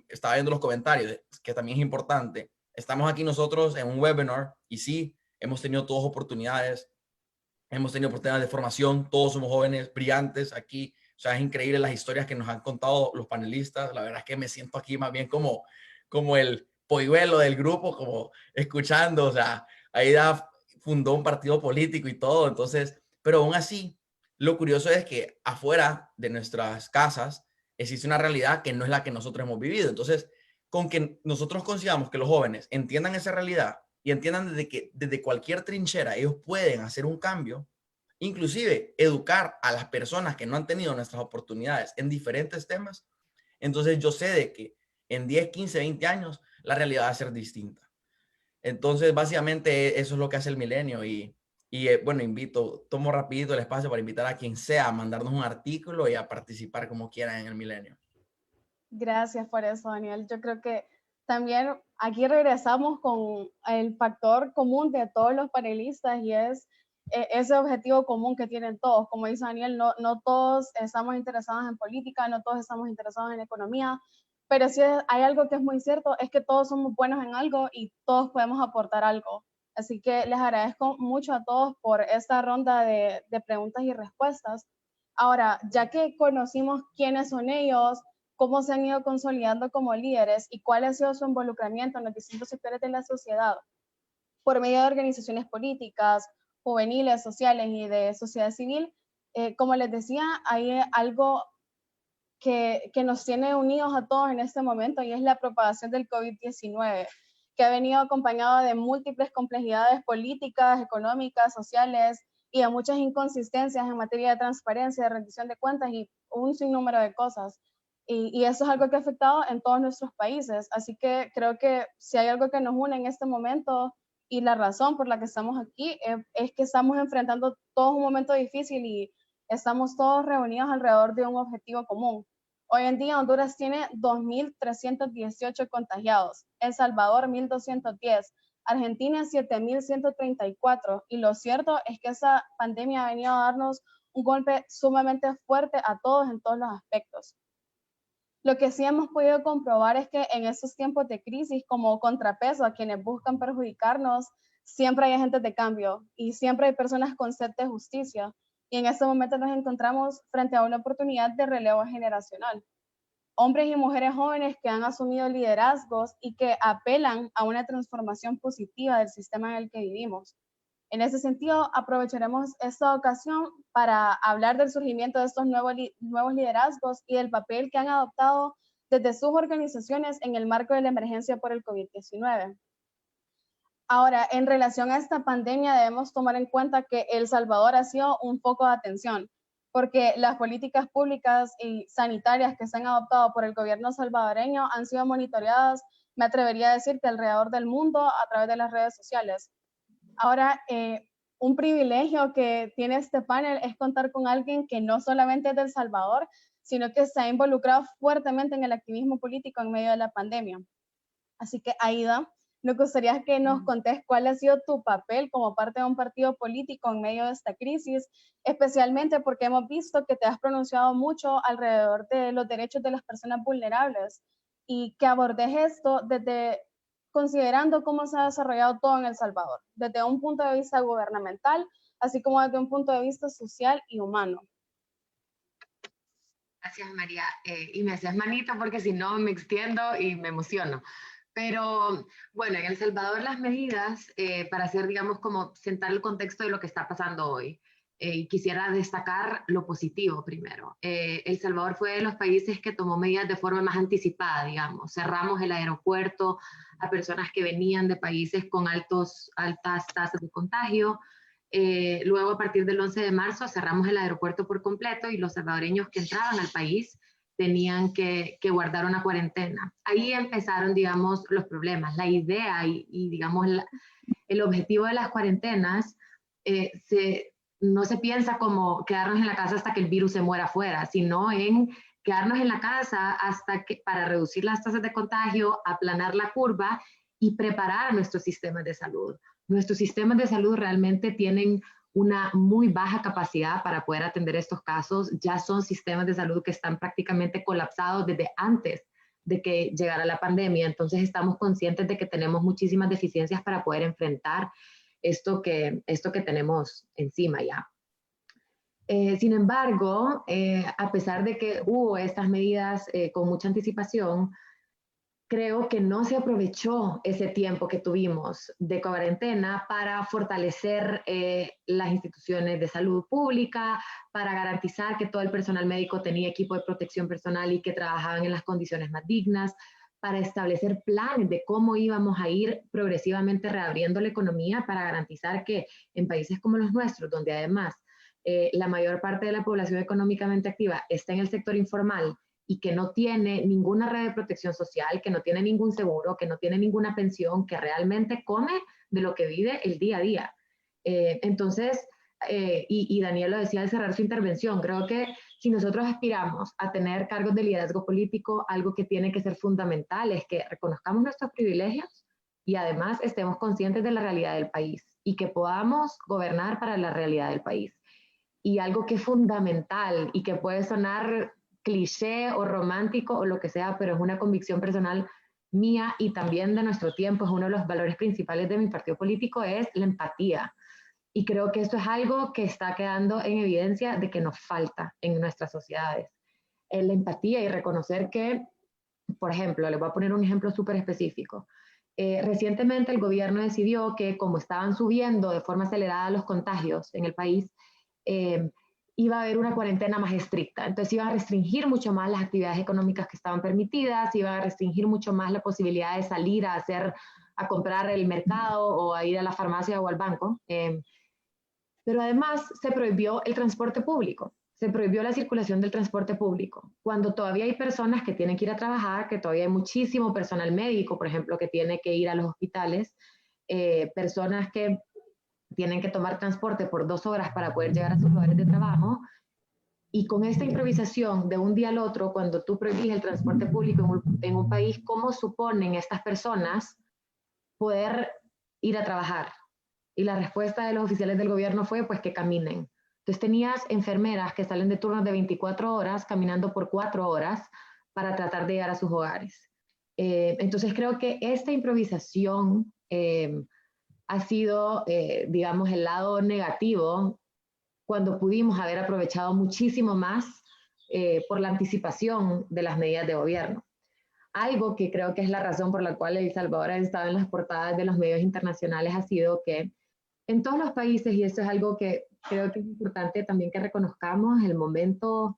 estaba viendo los comentarios, que también es importante. Estamos aquí nosotros en un webinar y sí, hemos tenido todas oportunidades, hemos tenido oportunidades de formación, todos somos jóvenes brillantes aquí. O sea, es increíble las historias que nos han contado los panelistas. La verdad es que me siento aquí más bien como el polluelo del grupo, como escuchando. O sea, Aida fundó un partido político y todo. Entonces, pero aún así, lo curioso es que afuera de nuestras casas existe una realidad que no es la que nosotros hemos vivido. Entonces, con que nosotros consigamos que los jóvenes entiendan esa realidad y entiendan desde cualquier trinchera ellos pueden hacer un cambio, inclusive educar a las personas que no han tenido nuestras oportunidades en diferentes temas, entonces yo sé de que en 10, 15, 20 años la realidad va a ser distinta. Entonces, básicamente eso es lo que hace el milenio y bueno, tomo rapidito el espacio para invitar a quien sea a mandarnos un artículo y a participar como quieran en el milenio. Gracias por eso, Daniel. Yo creo que también aquí regresamos con el factor común de todos los panelistas y es ese objetivo común que tienen todos. Como dice Daniel, no todos estamos interesados en política, no todos estamos interesados en economía, pero sí hay algo que es muy cierto, es que todos somos buenos en algo y todos podemos aportar algo. Así que les agradezco mucho a todos por esta ronda de preguntas y respuestas. Ahora, ya que conocimos quiénes son ellos, cómo se han ido consolidando como líderes y cuál ha sido su involucramiento en los distintos sectores de la sociedad, por medio de organizaciones políticas, juveniles, sociales y de sociedad civil, como les decía, hay algo que nos tiene unidos a todos en este momento y es la propagación del COVID-19, que ha venido acompañado de múltiples complejidades políticas, económicas, sociales y de muchas inconsistencias en materia de transparencia, de rendición de cuentas y un sinnúmero de cosas. Y eso es algo que ha afectado en todos nuestros países. Así que creo que si hay algo que nos une en este momento y la razón por la que estamos aquí es que estamos enfrentando todo un momento difícil y estamos todos reunidos alrededor de un objetivo común. Hoy en día Honduras tiene 2.318 contagiados, El Salvador 1.210, Argentina 7.134 y lo cierto es que esa pandemia ha venido a darnos un golpe sumamente fuerte a todos en todos los aspectos. Lo que sí hemos podido comprobar es que en estos tiempos de crisis, como contrapeso a quienes buscan perjudicarnos, siempre hay agentes de cambio y siempre hay personas con sed de justicia. Y en este momento nos encontramos frente a una oportunidad de relevo generacional. Hombres y mujeres jóvenes que han asumido liderazgos y que apelan a una transformación positiva del sistema en el que vivimos. En ese sentido, aprovecharemos esta ocasión para hablar del surgimiento de estos nuevos liderazgos y del papel que han adoptado desde sus organizaciones en el marco de la emergencia por el COVID-19. Ahora, en relación a esta pandemia, debemos tomar en cuenta que El Salvador ha sido un foco de atención, porque las políticas públicas y sanitarias que se han adoptado por el gobierno salvadoreño han sido monitoreadas, me atrevería a decir que alrededor del mundo a través de las redes sociales. Ahora, un privilegio que tiene este panel es contar con alguien que no solamente es de El Salvador, sino que se ha involucrado fuertemente en el activismo político en medio de la pandemia. Así que, Aida, nos gustaría que nos contés cuál ha sido tu papel como parte de un partido político en medio de esta crisis, especialmente porque hemos visto que te has pronunciado mucho alrededor de los derechos de las personas vulnerables y que abordes esto desde considerando cómo se ha desarrollado todo en El Salvador, desde un punto de vista gubernamental, así como desde un punto de vista social y humano. Gracias, María. Y me haces manito porque si no me extiendo y me emociono. Pero bueno, en El Salvador las medidas, para hacer, digamos, como sentar el contexto de lo que está pasando hoy, quisiera destacar lo positivo primero. El Salvador fue de los países que tomó medidas de forma más anticipada, digamos. Cerramos el aeropuerto a personas que venían de países con altas tasas de contagio. Luego, a partir del 11 de marzo, cerramos el aeropuerto por completo y los salvadoreños que entraban al país tenían que guardar una cuarentena. Ahí empezaron, digamos, los problemas. La idea y digamos, el objetivo de las cuarentenas no se piensa como quedarnos en la casa hasta que el virus se muera afuera, sino en quedarnos en la casa para reducir las tasas de contagio, aplanar la curva y preparar a nuestros sistemas de salud. Nuestros sistemas de salud realmente tienen una muy baja capacidad para poder atender estos casos. Ya son sistemas de salud que están prácticamente colapsados desde antes de que llegara la pandemia. Entonces estamos conscientes de que tenemos muchísimas deficiencias para poder enfrentar esto que tenemos encima ya. Sin embargo, a pesar de que hubo estas medidas con mucha anticipación, creo que no se aprovechó ese tiempo que tuvimos de cuarentena para fortalecer las instituciones de salud pública, para garantizar que todo el personal médico tenía equipo de protección personal y que trabajaban en las condiciones más dignas, para establecer planes de cómo íbamos a ir progresivamente reabriendo la economía para garantizar que en países como los nuestros, donde además la mayor parte de la población económicamente activa está en el sector informal, y que no tiene ninguna red de protección social, que no tiene ningún seguro, que no tiene ninguna pensión, que realmente come de lo que vive el día a día. Entonces, y Daniel lo decía al cerrar su intervención, creo que si nosotros aspiramos a tener cargos de liderazgo político, algo que tiene que ser fundamental es que reconozcamos nuestros privilegios y además estemos conscientes de la realidad del país y que podamos gobernar para la realidad del país. Y algo que es fundamental y que puede sonar cliché o romántico o lo que sea, pero es una convicción personal mía y también de nuestro tiempo, es uno de los valores principales de mi partido político, es la empatía. Y creo que esto es algo que está quedando en evidencia de que nos falta en nuestras sociedades. La empatía y reconocer que, por ejemplo, les voy a poner un ejemplo súper específico. Recientemente el gobierno decidió que como estaban subiendo de forma acelerada los contagios en el país, iba a haber una cuarentena más estricta. Entonces iban a restringir mucho más las actividades económicas que estaban permitidas, iban a restringir mucho más la posibilidad de salir a comprar el mercado o a ir a la farmacia o al banco. Pero además se prohibió el transporte público, se prohibió la circulación del transporte público. Cuando todavía hay personas que tienen que ir a trabajar, que todavía hay muchísimo personal médico, por ejemplo, que tiene que ir a los hospitales, personas que tienen que tomar transporte por 2 horas para poder llegar a sus lugares de trabajo. Y con esta improvisación de un día al otro, cuando tú prohíbes el transporte público en un país, ¿cómo suponen estas personas poder ir a trabajar? Y la respuesta de los oficiales del gobierno fue pues que caminen. Entonces tenías enfermeras que salen de turnos de 24 horas caminando por 4 horas para tratar de llegar a sus hogares. Entonces creo que esta improvisación ha sido, digamos, el lado negativo cuando pudimos haber aprovechado muchísimo más por la anticipación de las medidas de gobierno. Algo que creo que es la razón por la cual El Salvador ha estado en las portadas de los medios internacionales ha sido que en todos los países, y esto es algo que creo que es importante también que reconozcamos, el momento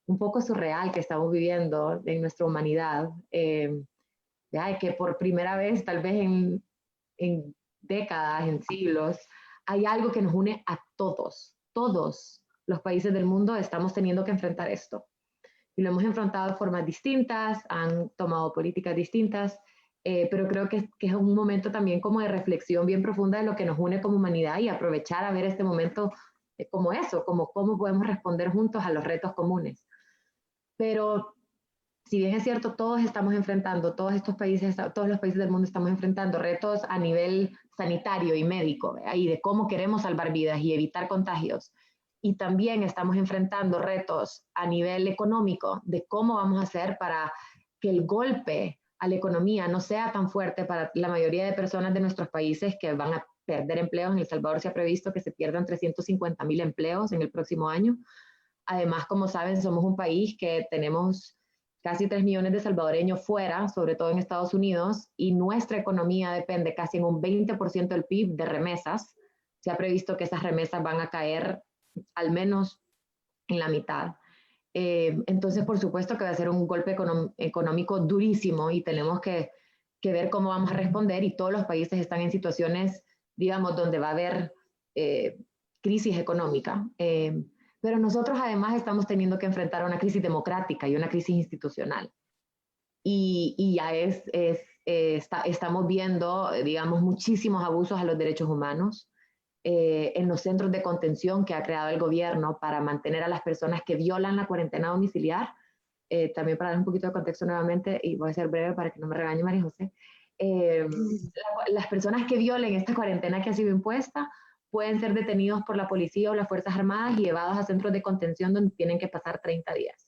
un poco surreal que estamos viviendo en nuestra humanidad, que por primera vez, tal vez en décadas, en siglos, hay algo que nos une a todos los países del mundo estamos teniendo que enfrentar esto. Y lo hemos enfrentado de formas distintas, han tomado políticas distintas, pero creo que es un momento también como de reflexión bien profunda de lo que nos une como humanidad y aprovechar a ver este momento como eso, como cómo podemos responder juntos a los retos comunes. Pero si bien es cierto, todos estamos enfrentando, todos los países del mundo estamos enfrentando retos a nivel sanitario y médico, y de cómo queremos salvar vidas y evitar contagios. Y también estamos enfrentando retos a nivel económico, de cómo vamos a hacer para que el golpe a la economía no sea tan fuerte para la mayoría de personas de nuestros países que van a perder empleos. En El Salvador se ha previsto que se pierdan 350,000 empleos en el próximo año. Además, como saben, somos un país que tenemos casi 3 millones de salvadoreños fuera, sobre todo en Estados Unidos, y nuestra economía depende casi en un 20% del PIB de remesas. Se ha previsto que esas remesas van a caer al menos en la mitad. Entonces, por supuesto que va a ser un golpe económico durísimo y tenemos que ver cómo vamos a responder, y todos los países están en situaciones, digamos, donde va a haber crisis económica. Pero nosotros además estamos teniendo que enfrentar una crisis democrática y una crisis institucional. Y ya estamos viendo, digamos, muchísimos abusos a los derechos humanos en los centros de contención que ha creado el gobierno para mantener a las personas que violan la cuarentena domiciliar. También para dar un poquito de contexto nuevamente, y voy a ser breve para que no me regañe María José, las personas que violen esta cuarentena que ha sido impuesta pueden ser detenidos por la policía o las Fuerzas Armadas y llevados a centros de contención donde tienen que pasar 30 días.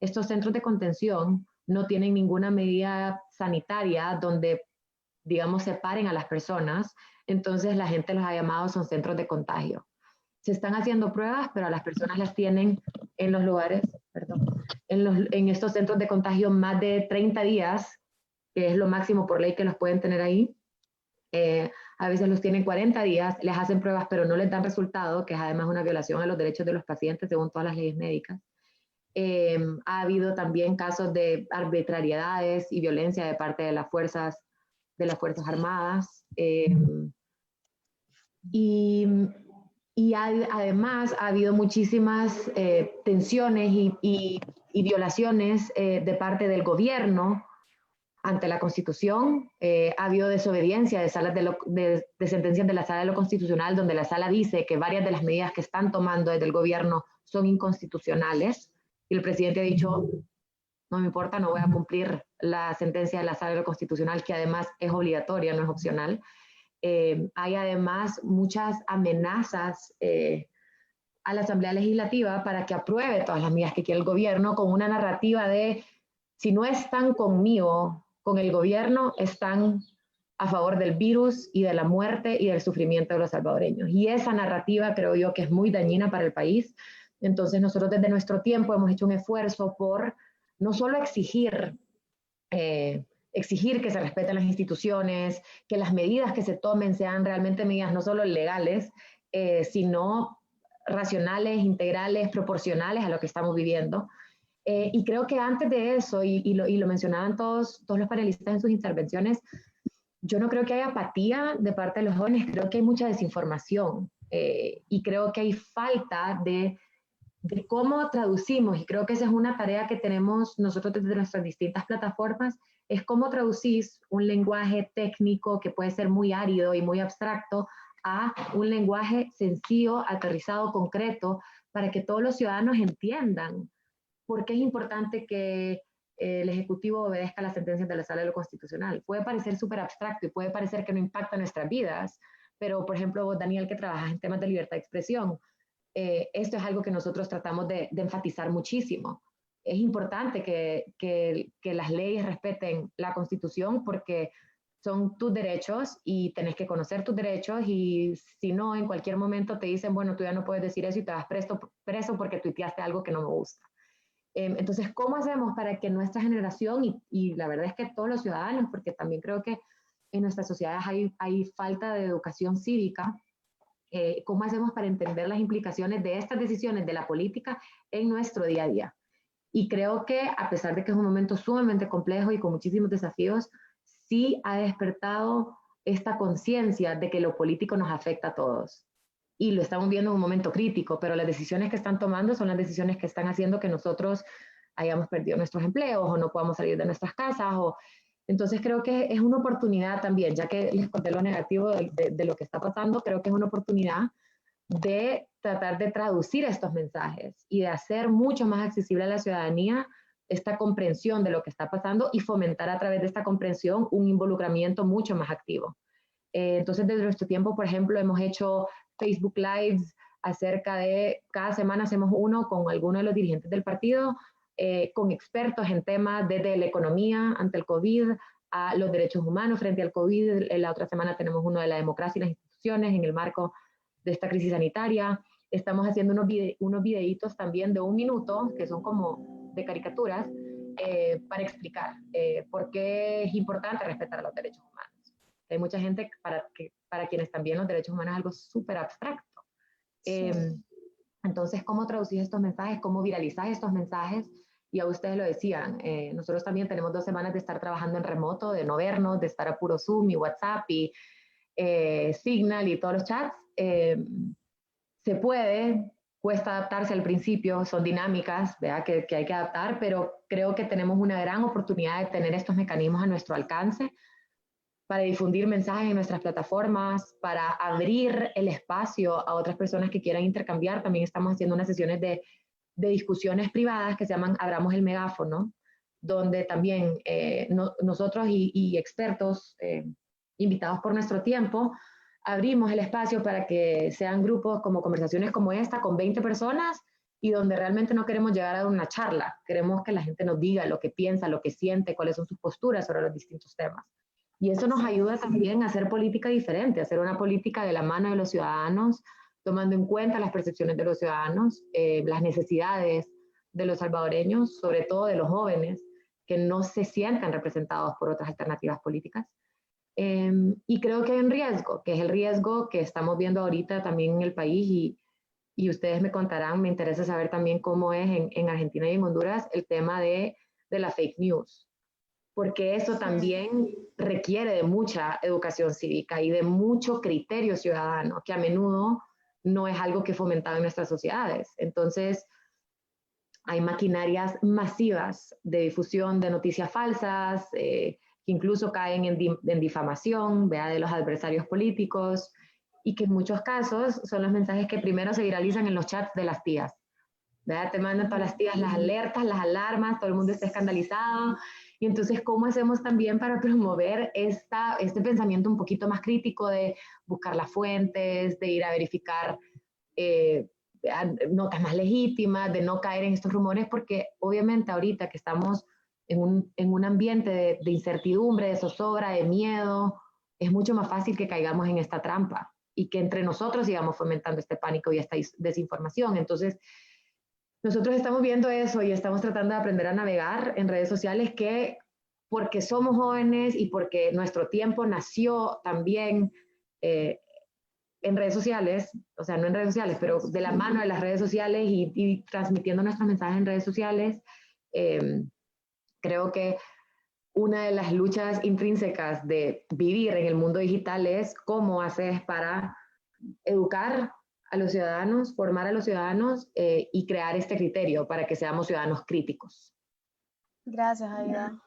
Estos centros de contención no tienen ninguna medida sanitaria donde, digamos, separen a las personas, entonces la gente los ha llamado, son centros de contagio. Se están haciendo pruebas, pero a las personas las tienen en los lugares, en estos centros de contagio más de 30 días, que es lo máximo por ley que los pueden tener ahí. A veces los tienen 40 días, les hacen pruebas, pero no les dan resultado, que es además una violación a los derechos de los pacientes según todas las leyes médicas. Ha habido también casos de arbitrariedades y violencia de parte de las Fuerzas Armadas. Además ha habido muchísimas tensiones y violaciones de parte del gobierno ante la Constitución. Ha habido desobediencia de sentencias de la Sala de lo Constitucional, donde la Sala dice que varias de las medidas que están tomando desde el gobierno son inconstitucionales. y el presidente ha dicho, no me importa, no voy a cumplir la sentencia de la Sala Constitucional, que además es obligatoria, no es opcional. Hay además muchas amenazas a la Asamblea Legislativa para que apruebe todas las medidas que quiere el gobierno, con una narrativa de, si no están conmigo, con el gobierno, están a favor del virus y de la muerte y del sufrimiento de los salvadoreños. Y esa narrativa creo yo que es muy dañina para el país. Entonces nosotros desde nuestro tiempo hemos hecho un esfuerzo por no solo exigir que se respeten las instituciones, que las medidas que se tomen sean realmente medidas no solo legales, sino racionales, integrales, proporcionales a lo que estamos viviendo. Y creo que antes de eso, y lo mencionaban todos los panelistas en sus intervenciones, yo no creo que haya apatía de parte de los jóvenes, creo que hay mucha desinformación y creo que hay falta de cómo traducimos, y creo que esa es una tarea que tenemos nosotros desde nuestras distintas plataformas, es cómo traducís un lenguaje técnico que puede ser muy árido y muy abstracto a un lenguaje sencillo, aterrizado, concreto, para que todos los ciudadanos entiendan por qué es importante que el Ejecutivo obedezca las sentencias de la Sala de lo Constitucional. Puede parecer súper abstracto y puede parecer que no impacta nuestras vidas, pero por ejemplo vos, Daniel, que trabajas en temas de libertad de expresión, esto es algo que nosotros tratamos de enfatizar muchísimo. Es importante que las leyes respeten la Constitución porque son tus derechos y tenés que conocer tus derechos, y si no, en cualquier momento te dicen, bueno, tú ya no puedes decir eso y te vas preso porque tuiteaste algo que no me gusta. Entonces, ¿cómo hacemos para que nuestra generación, y la verdad es que todos los ciudadanos, porque también creo que en nuestras sociedades hay falta de educación cívica, cómo hacemos para entender las implicaciones de estas decisiones de la política en nuestro día a día? Y creo que a pesar de que es un momento sumamente complejo y con muchísimos desafíos, sí ha despertado esta conciencia de que lo político nos afecta a todos. Y lo estamos viendo en un momento crítico, pero las decisiones que están tomando son las decisiones que están haciendo que nosotros hayamos perdido nuestros empleos o no podamos salir de nuestras casas. Entonces creo que es una oportunidad también, ya que les conté lo negativo de lo que está pasando, creo que es una oportunidad de tratar de traducir estos mensajes y de hacer mucho más accesible a la ciudadanía esta comprensión de lo que está pasando y fomentar a través de esta comprensión un involucramiento mucho más activo. Entonces, desde nuestro tiempo, por ejemplo, hemos hecho Facebook Lives acerca de, cada semana hacemos uno con alguno de los dirigentes del partido, con expertos en temas desde la economía ante el COVID, a los derechos humanos frente al COVID. La otra semana tenemos uno de la democracia y las instituciones en el marco de esta crisis sanitaria. Estamos haciendo unos videitos también de 1 minuto, que son como de caricaturas, para explicar por qué es importante respetar los derechos humanos. Hay mucha gente para quienes también los derechos humanos es algo súper abstracto. Sí. Entonces, ¿cómo traducir estos mensajes? ¿Cómo viralizar estos mensajes? Y a ustedes lo decían, nosotros también tenemos 2 semanas de estar trabajando en remoto, de no vernos, de estar a puro Zoom y WhatsApp y Signal y todos los chats. Se puede, cuesta adaptarse al principio, son dinámicas, ¿verdad? Que hay que adaptar, pero creo que tenemos una gran oportunidad de tener estos mecanismos a nuestro alcance para difundir mensajes en nuestras plataformas, para abrir el espacio a otras personas que quieran intercambiar. También estamos haciendo unas sesiones de discusiones privadas que se llaman Abramos el Megáfono, donde también nosotros y expertos invitados por nuestro tiempo, abrimos el espacio para que sean grupos como conversaciones como esta, con 20 personas, y donde realmente no queremos llegar a una charla, queremos que la gente nos diga lo que piensa, lo que siente, cuáles son sus posturas sobre los distintos temas. Y eso nos ayuda también a hacer política diferente, a hacer una política de la mano de los ciudadanos, tomando en cuenta las percepciones de los ciudadanos, las necesidades de los salvadoreños, sobre todo de los jóvenes, que no se sientan representados por otras alternativas políticas. Y creo que hay un riesgo, que es el riesgo que estamos viendo ahorita también en el país, y ustedes me contarán, me interesa saber también cómo es en Argentina y en Honduras el tema de la fake news, porque eso también requiere de mucha educación cívica y de mucho criterio ciudadano, que a menudo no es algo que fomentado en nuestras sociedades. Entonces, hay maquinarias masivas de difusión de noticias falsas, que incluso caen en difamación, ¿vea?, de los adversarios políticos, y que en muchos casos son los mensajes que primero se viralizan en los chats de las tías. ¿verdad? Te mandan todas las tías las alertas, las alarmas, todo el mundo está escandalizado. Y entonces, ¿cómo hacemos también para promover este pensamiento un poquito más crítico de buscar las fuentes, de ir a verificar notas más legítimas, de no caer en estos rumores? Porque obviamente ahorita que estamos en un ambiente de incertidumbre, de zozobra, de miedo, es mucho más fácil que caigamos en esta trampa y que entre nosotros sigamos fomentando este pánico y esta desinformación. Entonces, nosotros estamos viendo eso y estamos tratando de aprender a navegar en redes sociales, que porque somos jóvenes y porque nuestro tiempo nació también en redes sociales, o sea, no en redes sociales, pero de la mano de las redes sociales y transmitiendo nuestros mensajes en redes sociales, creo que una de las luchas intrínsecas de vivir en el mundo digital es cómo haces para educar a los ciudadanos, formar a los ciudadanos y crear este criterio para que seamos ciudadanos críticos. Gracias, Aida.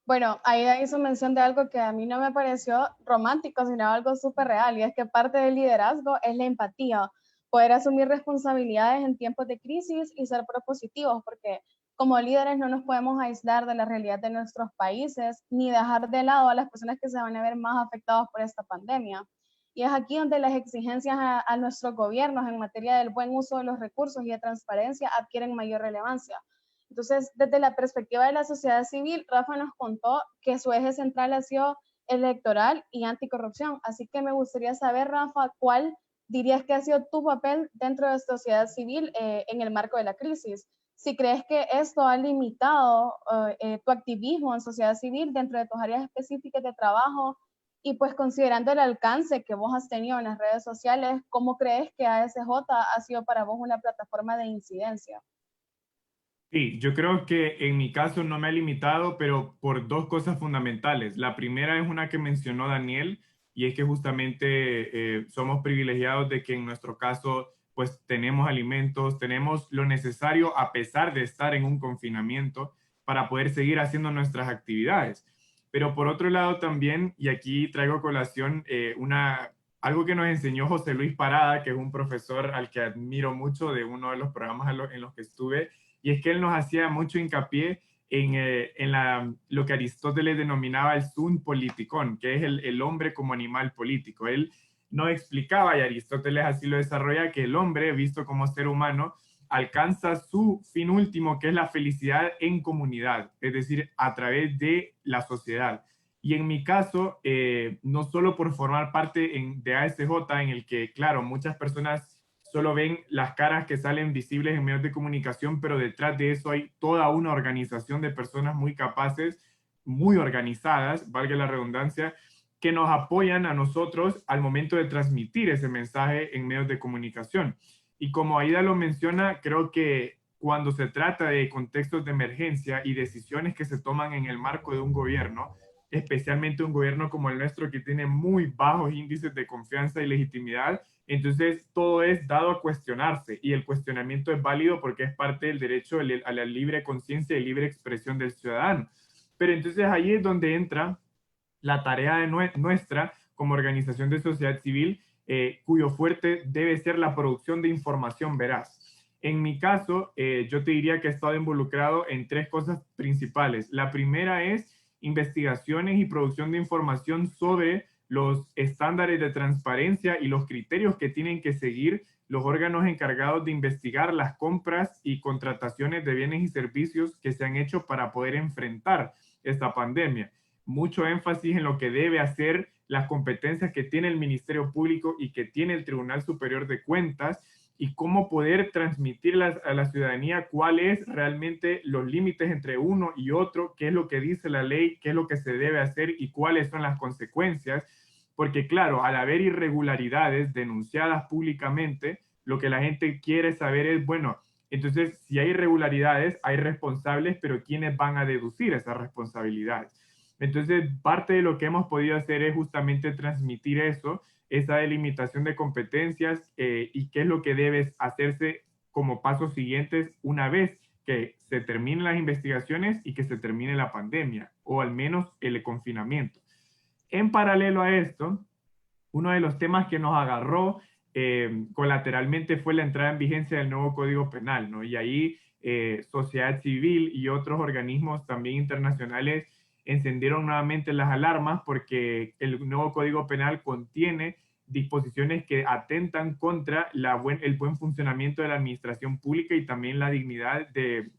Bueno, Aida hizo mención de algo que a mí no me pareció romántico, sino algo súper real, y es que parte del liderazgo es la empatía, poder asumir responsabilidades en tiempos de crisis y ser propositivos, porque como líderes no nos podemos aislar de la realidad de nuestros países, ni dejar de lado a las personas que se van a ver más afectadas por esta pandemia. Y es aquí donde las exigencias a nuestros gobiernos en materia del buen uso de los recursos y de transparencia adquieren mayor relevancia. Entonces, desde la perspectiva de la sociedad civil, Rafa nos contó que su eje central ha sido electoral y anticorrupción. Así que me gustaría saber, Rafa, ¿cuál dirías que ha sido tu papel dentro de la sociedad civil en el marco de la crisis? Si crees que esto ha limitado tu activismo en sociedad civil dentro de tus áreas específicas de trabajo, y pues considerando el alcance que vos has tenido en las redes sociales, ¿cómo crees que ASJ ha sido para vos una plataforma de incidencia? Sí, yo creo que en mi caso no me ha limitado, pero por dos cosas fundamentales. La primera es una que mencionó Daniel, y es que justamente somos privilegiados de que en nuestro caso pues tenemos alimentos, tenemos lo necesario a pesar de estar en un confinamiento para poder seguir haciendo nuestras actividades. Pero por otro lado también, y aquí traigo a colación algo que nos enseñó José Luis Parada, que es un profesor al que admiro mucho de uno de los programas en los que estuve, y es que él nos hacía mucho hincapié en lo que Aristóteles denominaba el sunt politikon, que es el hombre como animal político. Él nos explicaba, y Aristóteles así lo desarrolla, que el hombre, visto como ser humano, alcanza su fin último, que es la felicidad en comunidad, es decir, a través de la sociedad. Y en mi caso, no solo por formar parte de ASJ, en el que, claro, muchas personas solo ven las caras que salen visibles en medios de comunicación, pero detrás de eso hay toda una organización de personas muy capaces, muy organizadas, valga la redundancia, que nos apoyan a nosotros al momento de transmitir ese mensaje en medios de comunicación. Y como Aida lo menciona, creo que cuando se trata de contextos de emergencia y decisiones que se toman en el marco de un gobierno, especialmente un gobierno como el nuestro que tiene muy bajos índices de confianza y legitimidad, entonces todo es dado a cuestionarse, y el cuestionamiento es válido porque es parte del derecho a la libre conciencia y libre expresión del ciudadano. Pero entonces ahí es donde entra la tarea de nuestra como organización de sociedad civil, cuyo fuerte debe ser la producción de información veraz. En mi caso, yo te diría que he estado involucrado en tres cosas principales. La primera es investigaciones y producción de información sobre los estándares de transparencia y los criterios que tienen que seguir los órganos encargados de investigar las compras y contrataciones de bienes y servicios que se han hecho para poder enfrentar esta pandemia. Mucho énfasis en lo que debe hacer, las competencias que tiene el Ministerio Público y que tiene el Tribunal Superior de Cuentas, y cómo poder transmitir a la ciudadanía cuáles realmente los límites entre uno y otro, qué es lo que dice la ley, qué es lo que se debe hacer y cuáles son las consecuencias. Porque claro, al haber irregularidades denunciadas públicamente, lo que la gente quiere saber es, bueno, entonces si hay irregularidades, hay responsables, pero ¿quiénes van a deducir esas responsabilidades? Entonces, parte de lo que hemos podido hacer es justamente transmitir eso, esa delimitación de competencias y qué es lo que debe hacerse como pasos siguientes una vez que se terminen las investigaciones y que se termine la pandemia, o al menos el confinamiento. En paralelo a esto, uno de los temas que nos agarró colateralmente fue la entrada en vigencia del nuevo Código Penal, ¿no? Y ahí sociedad civil y otros organismos también internacionales encendieron nuevamente las alarmas porque el nuevo Código Penal contiene disposiciones que atentan contra el buen funcionamiento de la administración pública y también la dignidad de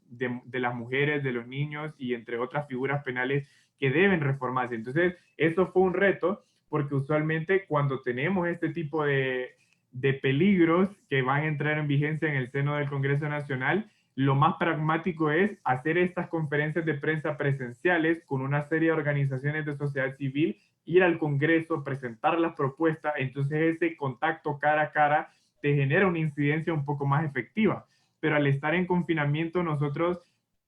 las mujeres, de los niños y entre otras figuras penales que deben reformarse. Entonces, eso fue un reto porque usualmente cuando tenemos este tipo de peligros que van a entrar en vigencia en el seno del Congreso Nacional, lo más pragmático es hacer estas conferencias de prensa presenciales con una serie de organizaciones de sociedad civil, ir al Congreso, presentar las propuestas, entonces ese contacto cara a cara te genera una incidencia un poco más efectiva. Pero al estar en confinamiento nosotros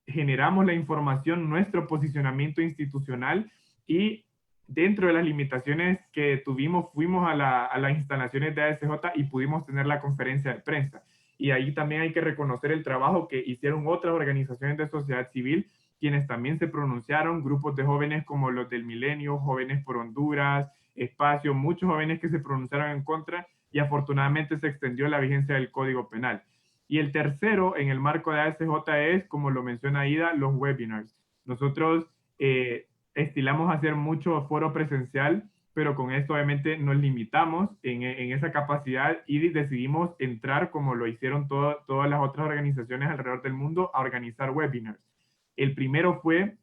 generamos la información, nuestro posicionamiento institucional y dentro de las limitaciones que tuvimos, fuimos a las instalaciones de ASJ y pudimos tener la conferencia de prensa. Y ahí también hay que reconocer el trabajo que hicieron otras organizaciones de sociedad civil, quienes también se pronunciaron, grupos de jóvenes como los del Milenio, Jóvenes por Honduras, Espacio, muchos jóvenes que se pronunciaron en contra y afortunadamente se extendió la vigencia del Código Penal. Y el tercero, en el marco de ASJ, es, como lo menciona Aida, los webinars. Nosotros estilamos hacer mucho foro presencial, pero con esto obviamente nos limitamos en esa capacidad y decidimos entrar, como lo hicieron todas las otras organizaciones alrededor del mundo, a organizar webinars. El primero fue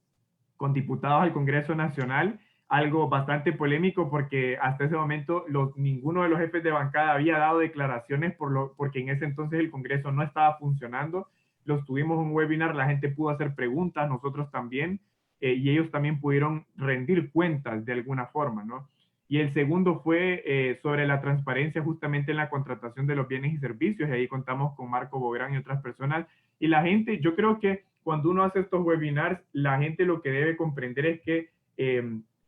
con diputados al Congreso Nacional, algo bastante polémico porque hasta ese momento ninguno de los jefes de bancada había dado declaraciones porque en ese entonces el Congreso no estaba funcionando. Los tuvimos en un webinar, la gente pudo hacer preguntas, nosotros también, y ellos también pudieron rendir cuentas de alguna forma, ¿no? Y el segundo fue sobre la transparencia justamente en la contratación de los bienes y servicios, y ahí contamos con Marco Bográn y otras personas. Y la gente, yo creo que cuando uno hace estos webinars, la gente lo que debe comprender es que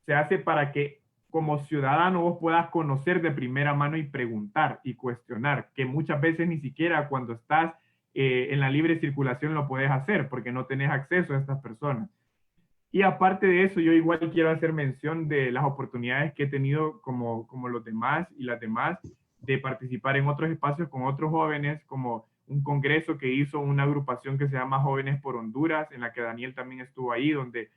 se hace para que como ciudadano vos puedas conocer de primera mano y preguntar y cuestionar, que muchas veces ni siquiera cuando estás en la libre circulación lo puedes hacer porque no tenés acceso a estas personas. Y aparte de eso, yo igual quiero hacer mención de las oportunidades que he tenido como los demás y las demás de participar en otros espacios con otros jóvenes, como un congreso que hizo una agrupación que se llama Jóvenes por Honduras, en la que Daniel también estuvo ahí, donde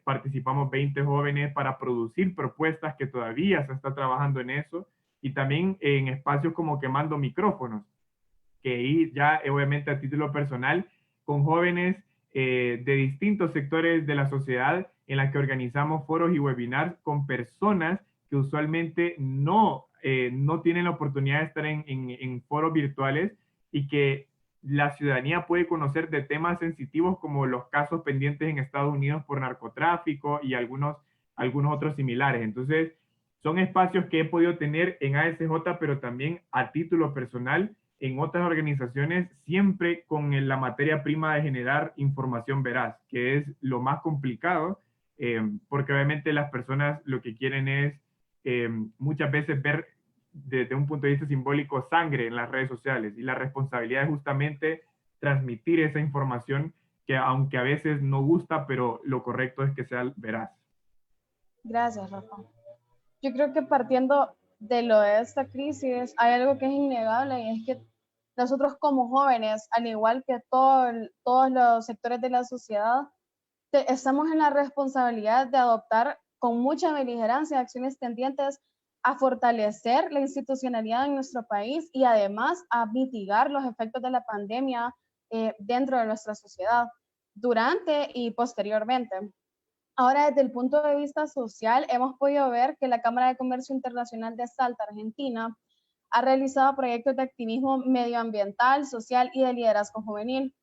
participamos 20 jóvenes para producir propuestas que todavía se está trabajando en eso, y también en espacios como Quemando Micrófonos, que ahí ya obviamente a título personal, con jóvenes de distintos sectores de la sociedad en la que organizamos foros y webinars con personas que usualmente no tienen la oportunidad de estar en foros virtuales y que la ciudadanía puede conocer de temas sensitivos como los casos pendientes en Estados Unidos por narcotráfico y algunos otros similares. Entonces, son espacios que he podido tener en ASJ, pero también a título personal en otras organizaciones, siempre con la materia prima de generar información veraz, que es lo más complicado, porque obviamente las personas lo que quieren es muchas veces ver desde un punto de vista simbólico sangre en las redes sociales, y la responsabilidad es justamente transmitir esa información que aunque a veces no gusta, pero lo correcto es que sea veraz. Gracias, Rafa. Yo creo que partiendo de lo de esta crisis, hay algo que es innegable y es que nosotros como jóvenes, al igual que todos los sectores de la sociedad, estamos en la responsabilidad de adoptar con mucha beligerancia acciones tendientes a fortalecer la institucionalidad en nuestro país y además a mitigar los efectos de la pandemia dentro de nuestra sociedad, durante y posteriormente. Ahora, desde el punto de vista social, hemos podido ver que la Cámara de Comercio Internacional de Salta, Argentina, ha realizado proyectos de activismo medioambiental, social y de liderazgo juvenil.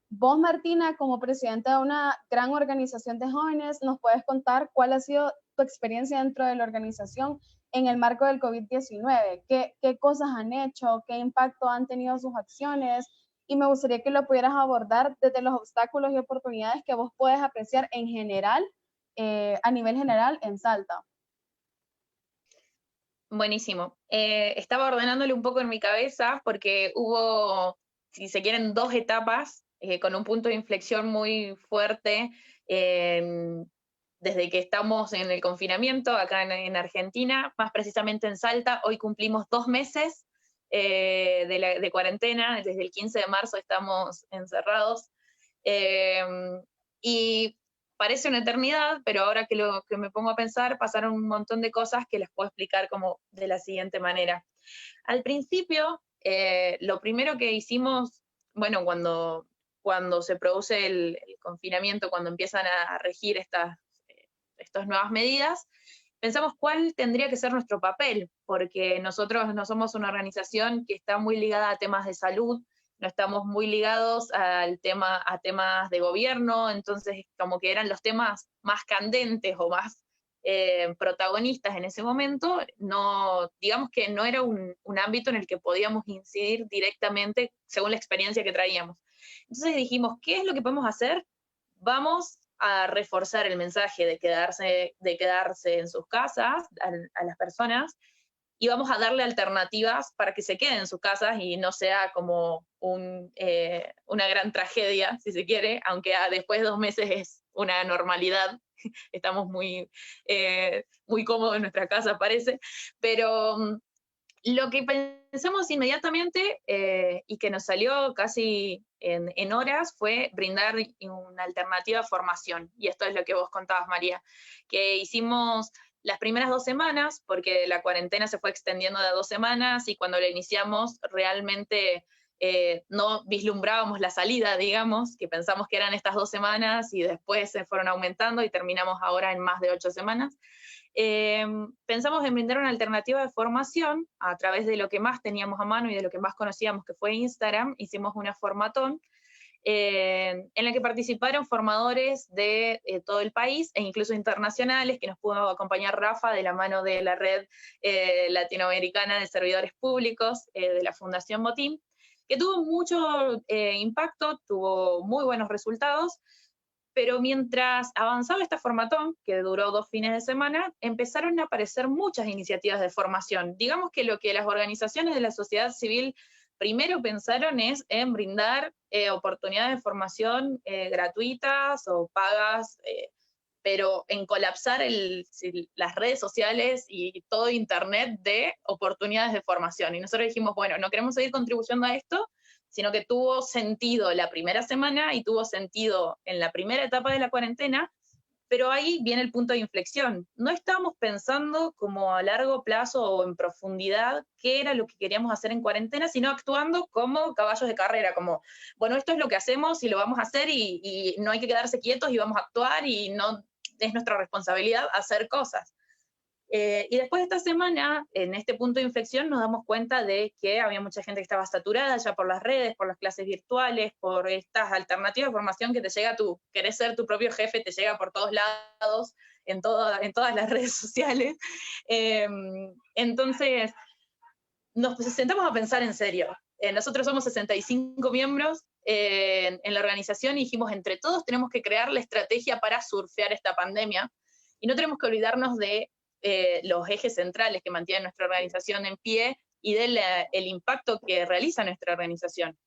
Vos, Martina, como presidenta de una gran organización de jóvenes, ¿nos puedes contar cuál ha sido tu experiencia dentro de la organización en el marco del COVID-19? ¿Qué cosas han hecho? ¿Qué impacto han tenido sus acciones? Y me gustaría que lo pudieras abordar desde los obstáculos y oportunidades que vos puedes apreciar en general, a nivel general, en Salta. Buenísimo. Estaba ordenándole un poco en mi cabeza porque hubo, si se quieren, dos etapas con un punto de inflexión muy fuerte desde que estamos en el confinamiento acá en Argentina, más precisamente en Salta, hoy cumplimos 2 meses de cuarentena, desde el 15 de marzo estamos encerrados, y parece una eternidad, pero ahora que me pongo a pensar, pasaron un montón de cosas que las puedo explicar como de la siguiente manera. Al principio, lo primero que hicimos, bueno, cuando se produce el confinamiento, cuando empiezan a regir estas nuevas medidas, pensamos cuál tendría que ser nuestro papel, porque nosotros no somos una organización que está muy ligada a temas de salud, no estamos muy ligados a temas de gobierno, entonces como que eran los temas más candentes o más protagonistas en ese momento, no, digamos que no era un ámbito en el que podíamos incidir directamente según la experiencia que traíamos. Entonces dijimos, ¿qué es lo que podemos hacer? Vamos a reforzar el mensaje de quedarse en sus casas a las personas, y vamos a darle alternativas para que se queden en sus casas y no sea como una gran tragedia, si se quiere, aunque después de 2 meses es una normalidad. Estamos muy cómodos en nuestra casa, parece, pero lo que pensamos inmediatamente y que nos salió casi en horas fue brindar una alternativa de formación, y esto es lo que vos contabas, María, que hicimos las primeras 2 semanas, porque la cuarentena se fue extendiendo de 2 semanas, y cuando la iniciamos realmente no vislumbrábamos la salida, digamos, que pensamos que eran estas 2 semanas, y después se fueron aumentando y terminamos ahora en más de 8 semanas. Pensamos en brindar una alternativa de formación a través de lo que más teníamos a mano y de lo que más conocíamos, que fue Instagram. Hicimos una formatón en la que participaron formadores de todo el país e incluso internacionales, que nos pudo acompañar Rafa de la mano de la red latinoamericana de servidores públicos de la Fundación Botín, que tuvo mucho impacto, tuvo muy buenos resultados. Pero mientras avanzaba esta formatón, que duró 2 fines de semana, empezaron a aparecer muchas iniciativas de formación. Digamos que lo que las organizaciones de la sociedad civil primero pensaron es en brindar oportunidades de formación gratuitas o pagas, pero en colapsar las redes sociales y todo Internet de oportunidades de formación. Y nosotros dijimos, bueno, no queremos seguir contribuyendo a esto, sino que tuvo sentido la primera semana y tuvo sentido en la primera etapa de la cuarentena, pero ahí viene el punto de inflexión. No estábamos pensando como a largo plazo o en profundidad qué era lo que queríamos hacer en cuarentena, sino actuando como caballos de carrera, como, bueno, esto es lo que hacemos y lo vamos a hacer y no hay que quedarse quietos y vamos a actuar y no es nuestra responsabilidad hacer cosas. Y después de esta semana, en este punto de inflexión, nos damos cuenta de que había mucha gente que estaba saturada ya por las redes, por las clases virtuales, por estas alternativas de formación que te llega querés ser tu propio jefe, te llega por todos lados, en todas las redes sociales. Entonces, nos sentamos a pensar en serio. Nosotros somos 65 miembros en la organización y dijimos, entre todos tenemos que crear la estrategia para surfear esta pandemia, y no tenemos que olvidarnos de los ejes centrales que mantienen nuestra organización en pie y del el impacto que realiza nuestra organización.